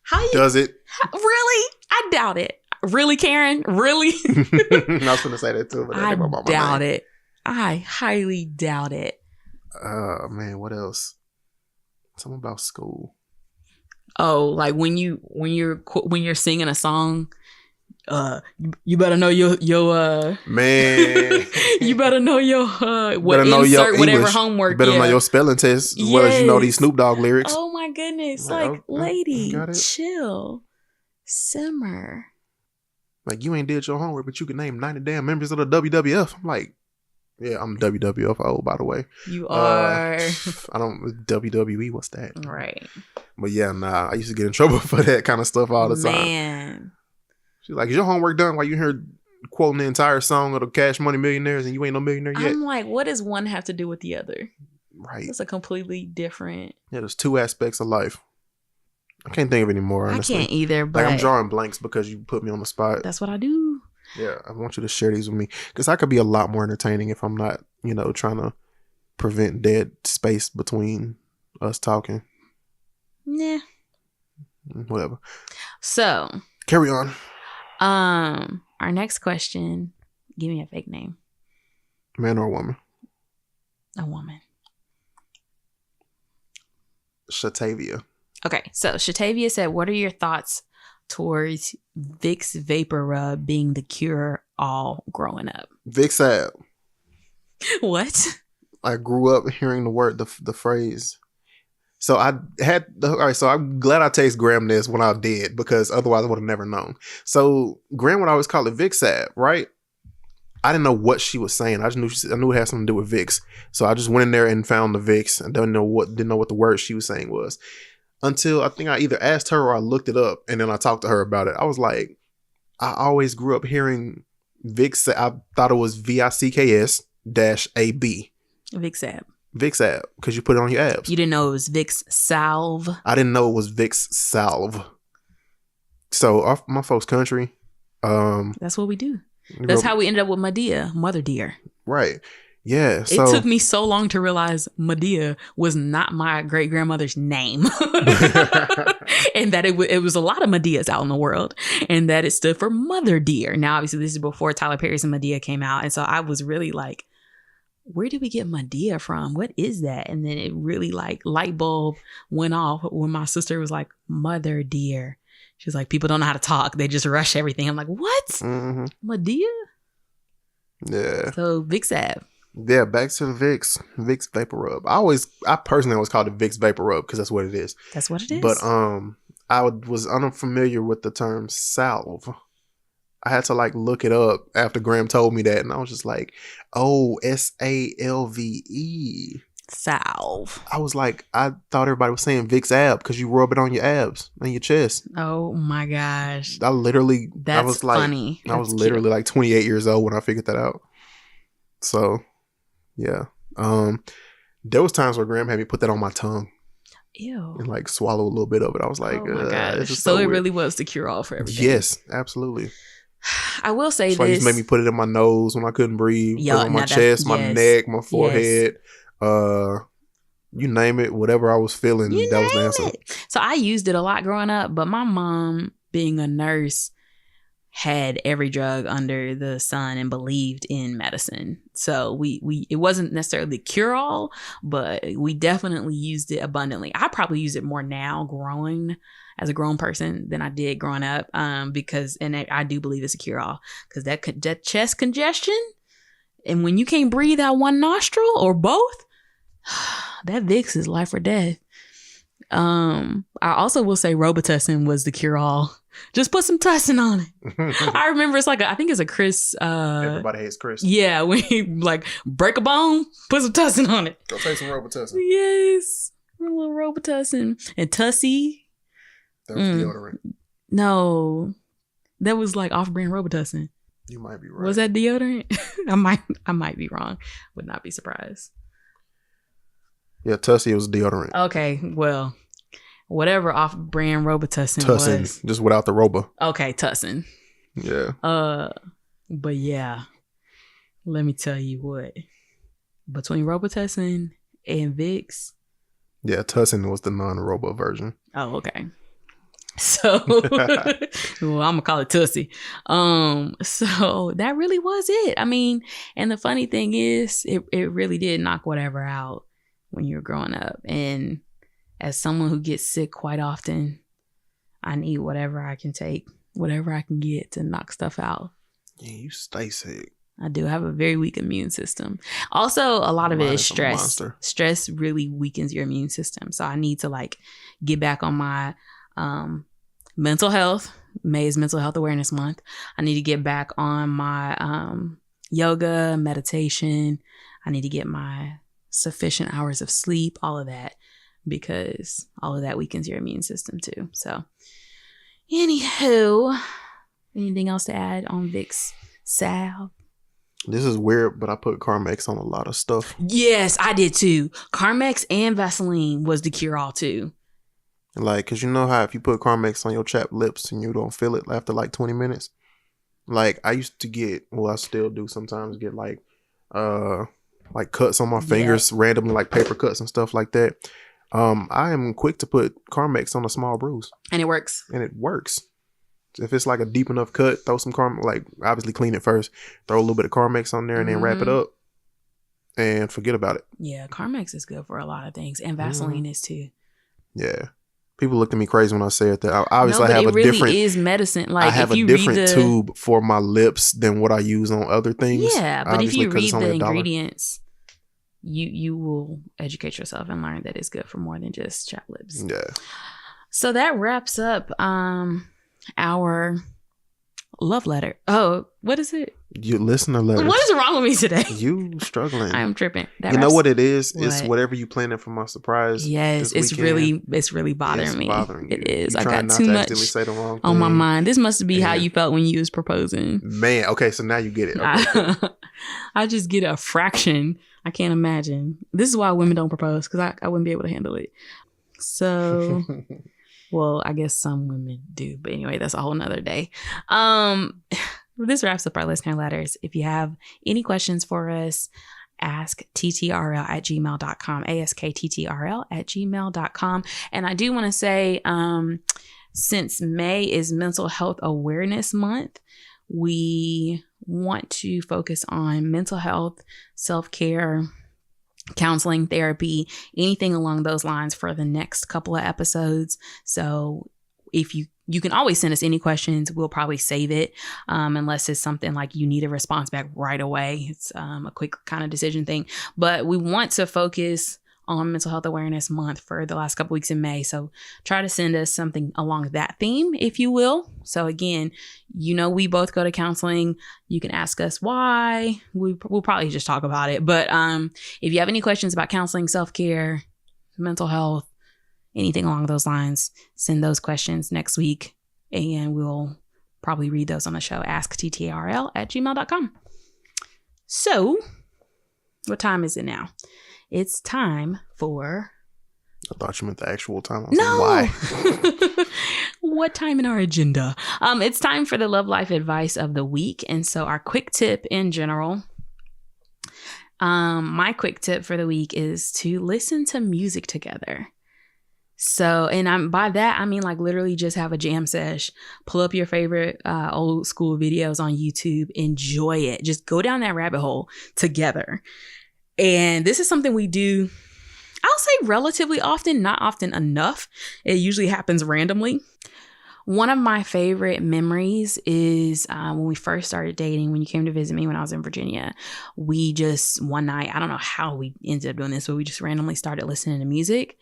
How you Does it? Really? I doubt it. Really, Karen? Really? I was gonna say that too, but I doubt it. I highly doubt it. Man, what else? Something about school. Oh, like when you're singing a song, you better know your man. You better know your better know your whatever English. homework. You better know your spelling test as well as you know these Snoop Dogg lyrics. Oh my goodness! Like, lady, chill, simmer. Like, you ain't did your homework, but you can name 90 damn members of the WWF. I'm like, yeah, I'm WWF old, by the way. You are. I don't WWE. What's that? Right. But yeah, nah. I used to get in trouble for that kind of stuff all the time. Man. She's like, is your homework done? While you here quoting the entire song of the Cash Money Millionaires and you ain't no millionaire yet? I'm like, what does one have to do with the other? Right. It's a completely different. Yeah, there's two aspects of life. I can't think of any more, honestly. I can't either, but like, I'm drawing blanks because you put me on the spot. That's what I do. Yeah, I want you to share these with me because I could be a lot more entertaining if I'm not, trying to prevent dead space between us talking. Nah. Whatever. So. Carry on. Our next question. Give me a fake name. Man or woman? A woman. Shatavia. Okay, so Shatavia said, what are your thoughts towards Vicks Vapor Rub being the cure-all growing up? Vicks Ab. What? I grew up hearing the phrase. So so I'm glad I taste Graham this when I did, because otherwise I would have never known. So Graham would always call it Vicks Ab, right? I didn't know what she was saying. I knew it had something to do with Vicks. So I just went in there and found the Vicks and didn't know what the word she was saying was. Until I think I either asked her or I looked it up and then I talked to her about it. I was like, I always grew up hearing Vicks. I thought it was VICKS-AB. Vicks Ab. Vicks Ab, because you put it on your abs. You didn't know it was Vicks Salve? I didn't know it was Vicks Salve. So my folks' country. That's what we do. That's how we ended up with Madea, Mother Dear. Right. Yeah. So, it took me so long to realize Madea was not my great grandmother's name, and that it was a lot of Madeas out in the world, and that it stood for Mother Dear. Now, obviously, this is before Tyler Perry's and Madea came out, and so I was really like, where did we get Madea from? What is that? And then it really light bulb went off when my sister was like, Mother Dear. She was like, people don't know how to talk. They just rush everything. I'm like, what? Mm-hmm. Madea? Yeah. So Vicks Ab. Yeah, back to the Vicks Vapor Rub. I personally always called it Vicks Vapor Rub because that's what it is. That's what it is. But I was unfamiliar with the term salve. I had to look it up after Graham told me that, and I was just like, oh, SALVE. Salve. I was like, I thought everybody was saying Vicks Ab because you rub it on your abs and your chest. Oh my gosh. That's funny. I was literally like 28 years old when I figured that out. So, yeah. There was times where Graham had me put that on my tongue. Ew. And swallow a little bit of it. I was like, oh my gosh. So it really was the cure all for everything. Yes, absolutely. I will say this. Used to make me put it in my nose when I couldn't breathe. Put it on my chest, my neck, my forehead. Yes. You name it, whatever I was feeling, that was the answer. So I used it a lot growing up, but my mom, being a nurse, had every drug under the sun and believed in medicine. So we it wasn't necessarily the cure-all, but we definitely used it abundantly. I probably use it more now growing as a grown person than I did growing up, because I do believe it's a cure-all, because that chest congestion, and when you can't breathe out one nostril or both, that Vicks is life or death. I also will say Robitussin was the cure-all. Just put some tussin on it. I remember I think it's a Chris. Everybody hates Chris. Yeah, when he break a bone, put some tussin on it. Go take some Robitussin. Yes, a little Robitussin and Tussie. That was deodorant. No, that was off-brand Robitussin. You might be right. Was that deodorant? I might be wrong. Would not be surprised. Yeah, Tussie was deodorant. Okay, well, whatever off-brand Robitussin Tussin, was. just without the Roba. Okay, Tussin. Yeah. But yeah, let me tell you what. Between Robitussin and Vicks. Yeah, Tussin was the non-Roba version. Oh, okay. So, well, I'm gonna call it Tussie. So that really was it. I mean, and the funny thing is, it really did knock whatever out when you were growing up. And as someone who gets sick quite often, I need whatever I can take, whatever I can get to knock stuff out. Yeah, you stay sick. I do have a very weak immune system. Also, a lot of it is stress. Stress really weakens your immune system. So I need to like get back on my mental health. May is Mental Health Awareness Month. I need to get back on my yoga, meditation. I need to get my sufficient hours of sleep, all of that, because all of that weakens your immune system too. So, anywho, anything else to add on Vicks salve? This is weird, but I put Carmex on a lot of stuff. Yes, I did too. Carmex and Vaseline was the cure-all too. Like, because you know how if you put Carmex on your chapped lips and you don't feel it after like 20 minutes? Like, I used to get, well, I still do sometimes get like cuts on my fingers, randomly, like paper cuts and stuff like that. I am quick to put Carmex on a small bruise. And it works. If it's like a deep enough cut, throw some Carmex, like obviously clean it first, throw a little bit of Carmex on there and then wrap it up and forget about it. Yeah, Carmex is good for a lot of things, and Vaseline is too. Yeah. People looked at me crazy when I said that. Obviously, no, but I have it a really different is medicine. Like, I have if you a different read tube for my lips than what I use on other things. Yeah, but if you read the $1. ingredients, you will educate yourself and learn that it's good for more than just chapped lips. Yeah. So that wraps up our love letter. Oh, what is it? Your listener letters. What is wrong with me today? You struggling. I am tripping. You know what it is? What? It's whatever you planning for my surprise. Yes, it's really bothering me. It is. I got too much on my mind. This must be how you felt when you was proposing. Man, okay, so now you get it. Okay. I just get a fraction. I can't imagine. This is why women don't propose, because I wouldn't be able to handle it. So... Well, I guess some women do. But anyway, that's a whole nother day. This wraps up our listener letters. If you have any questions for us, ask ttRL@gmail.com, askttrl@gmail.com. And I do want to say, since May is Mental Health Awareness Month, we want to focus on mental health, self-care, counseling, therapy, anything along those lines for the next couple of episodes. So if you can always send us any questions. We'll probably save it unless it's something like you need a response back right away. It's a quick kind of decision thing. But we want to focus on Mental Health Awareness Month for the last couple weeks in May. So try to send us something along that theme, if you will. So again, we both go to counseling. You can ask us why. We'll probably just talk about it. But if you have any questions about counseling, self-care, mental health, anything along those lines, send those questions next week and we'll probably read those on the show. AskTTRL@gmail.com. So what time is it now? It's time for... I thought you meant the actual time. No! Why? What time in our agenda? It's time for the Love Life Advice of the Week. And so our quick tip in general, my quick tip for the week is to listen to music together. So, and by that, I mean like literally just have a jam sesh, pull up your favorite old school videos on YouTube, enjoy it. Just go down that rabbit hole together. And this is something we do, I'll say relatively often, not often enough. It usually happens randomly. One of my favorite memories is when we first started dating, when you came to visit me when I was in Virginia. We just, one night, I don't know how we ended up doing this, but we just randomly started listening to music.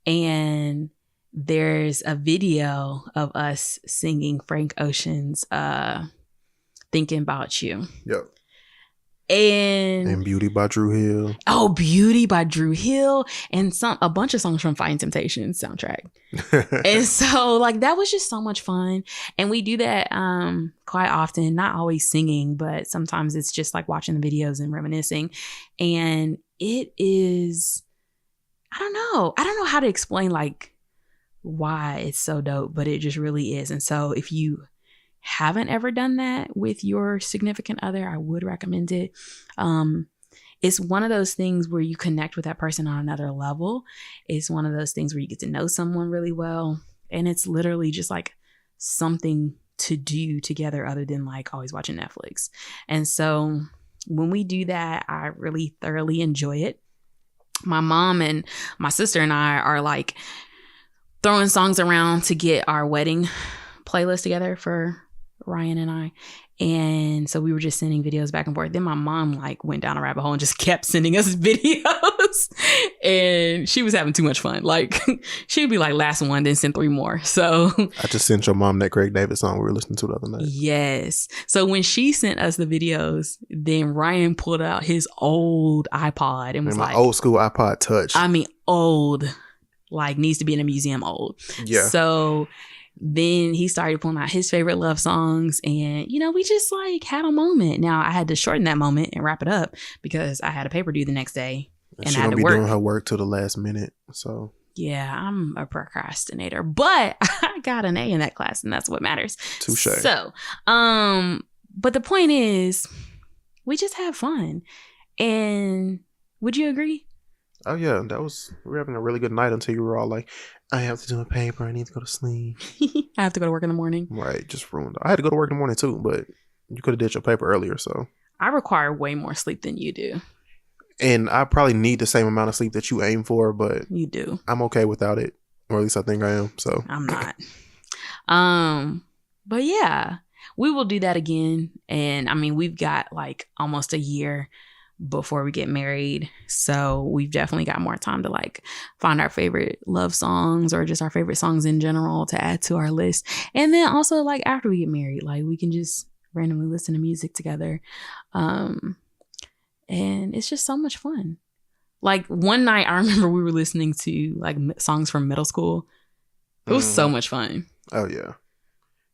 And there's a video of us singing Frank Ocean's Thinking About You. Yep. And Beauty by Drew Hill. Oh, Beauty by Drew Hill. And a bunch of songs from Fighting Temptations soundtrack. And so like that was just so much fun. And we do that quite often, not always singing, but sometimes it's just like watching the videos and reminiscing. And it is, I don't know. I don't know how to explain like why it's so dope, but it just really is. And so if you haven't ever done that with your significant other, I would recommend it. It's one of those things where you connect with that person on another level. It's one of those things where you get to know someone really well. And it's literally just like something to do together other than like always watching Netflix. And so when we do that, I really thoroughly enjoy it. My mom and my sister and I are like throwing songs around to get our wedding playlist together for Ryan and I. And so we were just sending videos back and forth. Then my mom like went down a rabbit hole and just kept sending us videos. And she was having too much fun. Like she would be like, last one, then send 3 more. So I just sent your mom that Craig David song we were listening to the other night. Yes. So when she sent us the videos, then Ryan pulled out his old iPod and was like, old school iPod Touch. I mean, old, like needs to be in a museum old. Yeah. So then he started pulling out his favorite love songs, and we just like had a moment. Now I had to shorten that moment and wrap it up because I had a paper due the next day, and she I had gonna to be work. doing her work to the last minute. So yeah, I'm a procrastinator, but I got an A in that class, and that's what matters. Touche. So, but the point is, we just had fun, and would you agree? Oh yeah, we were having a really good night until you were all like, I have to do a paper, I need to go to sleep. I have to go to work in the morning. Right, just ruined it. I had to go to work in the morning too, but you could have did your paper earlier, so. I require way more sleep than you do. And I probably need the same amount of sleep that you aim for, but you do. I'm okay without it. Or at least I think I am. So I'm not. But yeah, we will do that again. And I mean, we've got like almost a year before we get married. So we've definitely got more time to like find our favorite love songs or just our favorite songs in general to add to our list. And then also like after we get married, like we can just randomly listen to music together. And it's just so much fun. Like one night I remember we were listening to like songs from middle school. It was so much fun. Oh yeah.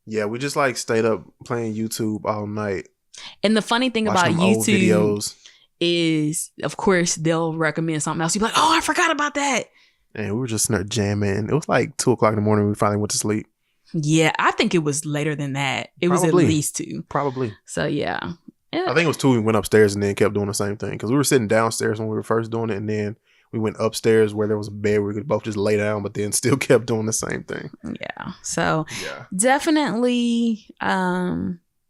Yeah, we just like stayed up playing YouTube all night. And the funny thing about YouTube is, of course, they'll recommend something else. You'll be like, oh, I forgot about that. And we were just jamming. It was like 2:00 in the morning when we finally went to sleep. Yeah, I think it was later than that. It was at least 2. Probably. So yeah. I think it was 2. We went upstairs and then kept doing the same thing. Because we were sitting downstairs when we were first doing it. And then we went upstairs where there was a bed where we could both just lay down, but then still kept doing the same thing. Yeah. So definitely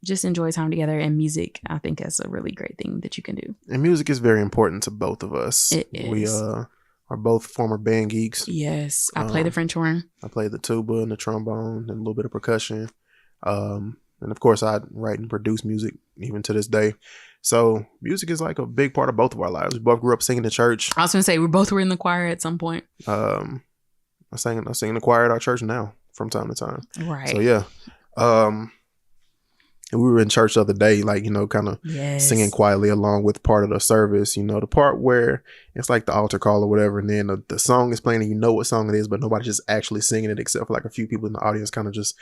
just enjoy time together. And music, I think, is a really great thing that you can do. And music is very important to both of us. It is. We are both former band geeks. Yes. I play the French horn. I play the tuba and the trombone and a little bit of percussion. And of course, I write and produce music even to this day. So music is like a big part of both of our lives. We both grew up singing in church. I was going to say, we both were in the choir at some point. I sing in the choir at our church now from time to time. Right. So yeah. And we were in church the other day, like, kind of singing quietly along with part of the service, the part where it's like the altar call or whatever. And then the song is playing and you know what song it is, but nobody's just actually singing it except for like a few people in the audience kind of just,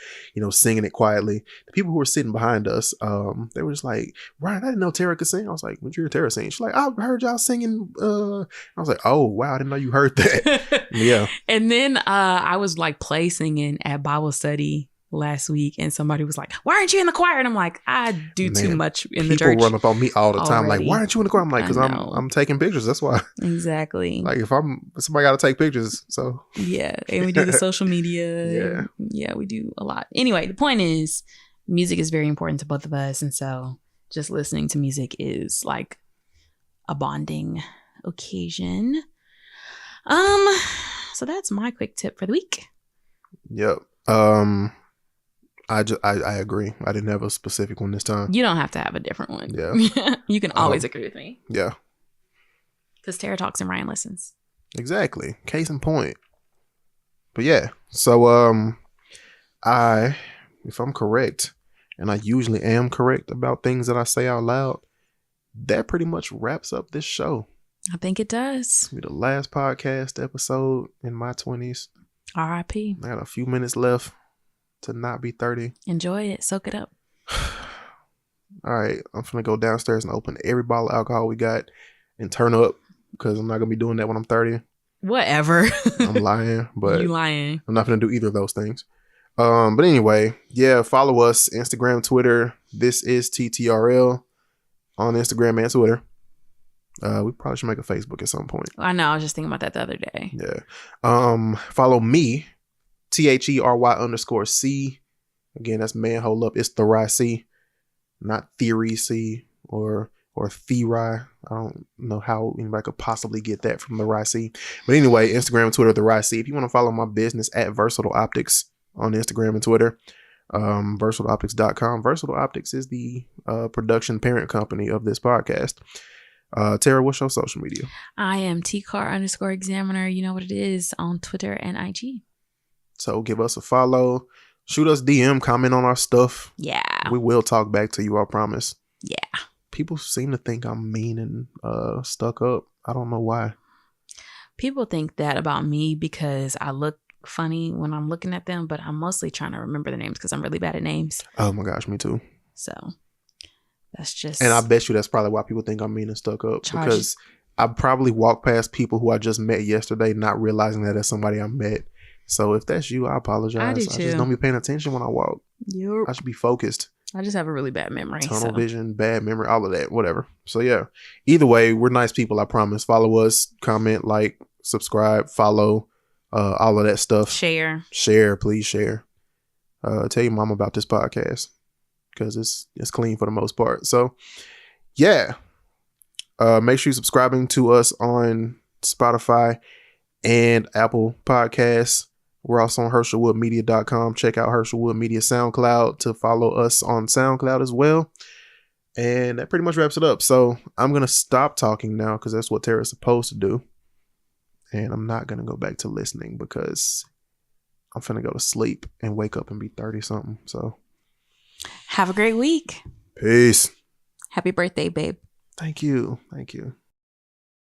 singing it quietly. The people who were sitting behind us, they were just like, Ryan, I didn't know Tara could sing. I was like, when'd you hear Tara sing? She's like, I heard y'all singing. I was like, oh, wow, I didn't know you heard that. Yeah. And then I was like play singing at Bible study last week, and somebody was like, why aren't you in the choir? And I'm like, I do too much in the church. People run up on me all the time like, why aren't you in the choir? I'm like, because I'm taking pictures, that's why. Exactly. Like if somebody got to take pictures, so yeah. And we do the social media. Yeah, we do a lot. Anyway, the point is music is very important to both of us, and so just listening to music is like a bonding occasion. So that's my quick tip for the week. Yep. I agree. I didn't have a specific one this time. You don't have to have a different one. Yeah. You can always agree with me. Yeah. Because Tara talks and Ryan listens. Exactly. Case in point. But yeah. So if I'm correct, and I usually am correct about things that I say out loud, that pretty much wraps up this show. I think it does. Be the last podcast episode in my 20s. R.I.P. I got a few minutes left to not be 30. Enjoy it. Soak it up. All right. I'm finna go downstairs and open every bottle of alcohol we got and turn up because I'm not going to be doing that when I'm 30. Whatever. I'm lying, but You lying. I'm not going to do either of those things. But anyway, yeah, follow us, Instagram, Twitter. This is TTRL on Instagram and Twitter. We probably should make a Facebook at some point. I know. I was just thinking about that the other day. Yeah. Follow me, THERY_C. Again, that's man, hold up. It's Thery C, not Theory C or Thery. I don't know how anybody could possibly get that from Thery C. But anyway, Instagram, Twitter, Thery C. If you want to follow my business at Versatile Optics on Instagram and Twitter, versatileoptics.com. Versatile Optics is the production parent company of this podcast. Tara, what's your social media? I am TCAR_examiner. You know what it is on Twitter and IG. So give us a follow. Shoot us DM, comment on our stuff. Yeah. We will talk back to you, I promise. Yeah. People seem to think I'm mean and stuck up. I don't know why. People think that about me because I look funny when I'm looking at them, but I'm mostly trying to remember the names because I'm really bad at names. Oh my gosh, me too. So that's just... And I bet you that's probably why people think I'm mean and stuck up. Because I probably walk past people who I just met yesterday not realizing that that's somebody I met. So if that's you, I apologize. I do too. I just don't be paying attention when I walk. Yep. I should be focused. I just have a really bad memory. Tunnel vision, bad memory, all of that, whatever. So yeah, either way, we're nice people, I promise. Follow us, comment, like, subscribe, follow, all of that stuff. Share, please share. Tell your mom about this podcast because it's clean for the most part. So yeah, make sure you're subscribing to us on Spotify and Apple Podcasts. We're also on HerschelWoodMedia.com. Check out Herschel Media SoundCloud to follow us on SoundCloud as well. And that pretty much wraps it up. So I'm going to stop talking now because that's what Tara's supposed to do. And I'm not going to go back to listening because I'm finna go to sleep and wake up and be 30 something. So have a great week. Peace. Happy birthday, babe. Thank you. Thank you.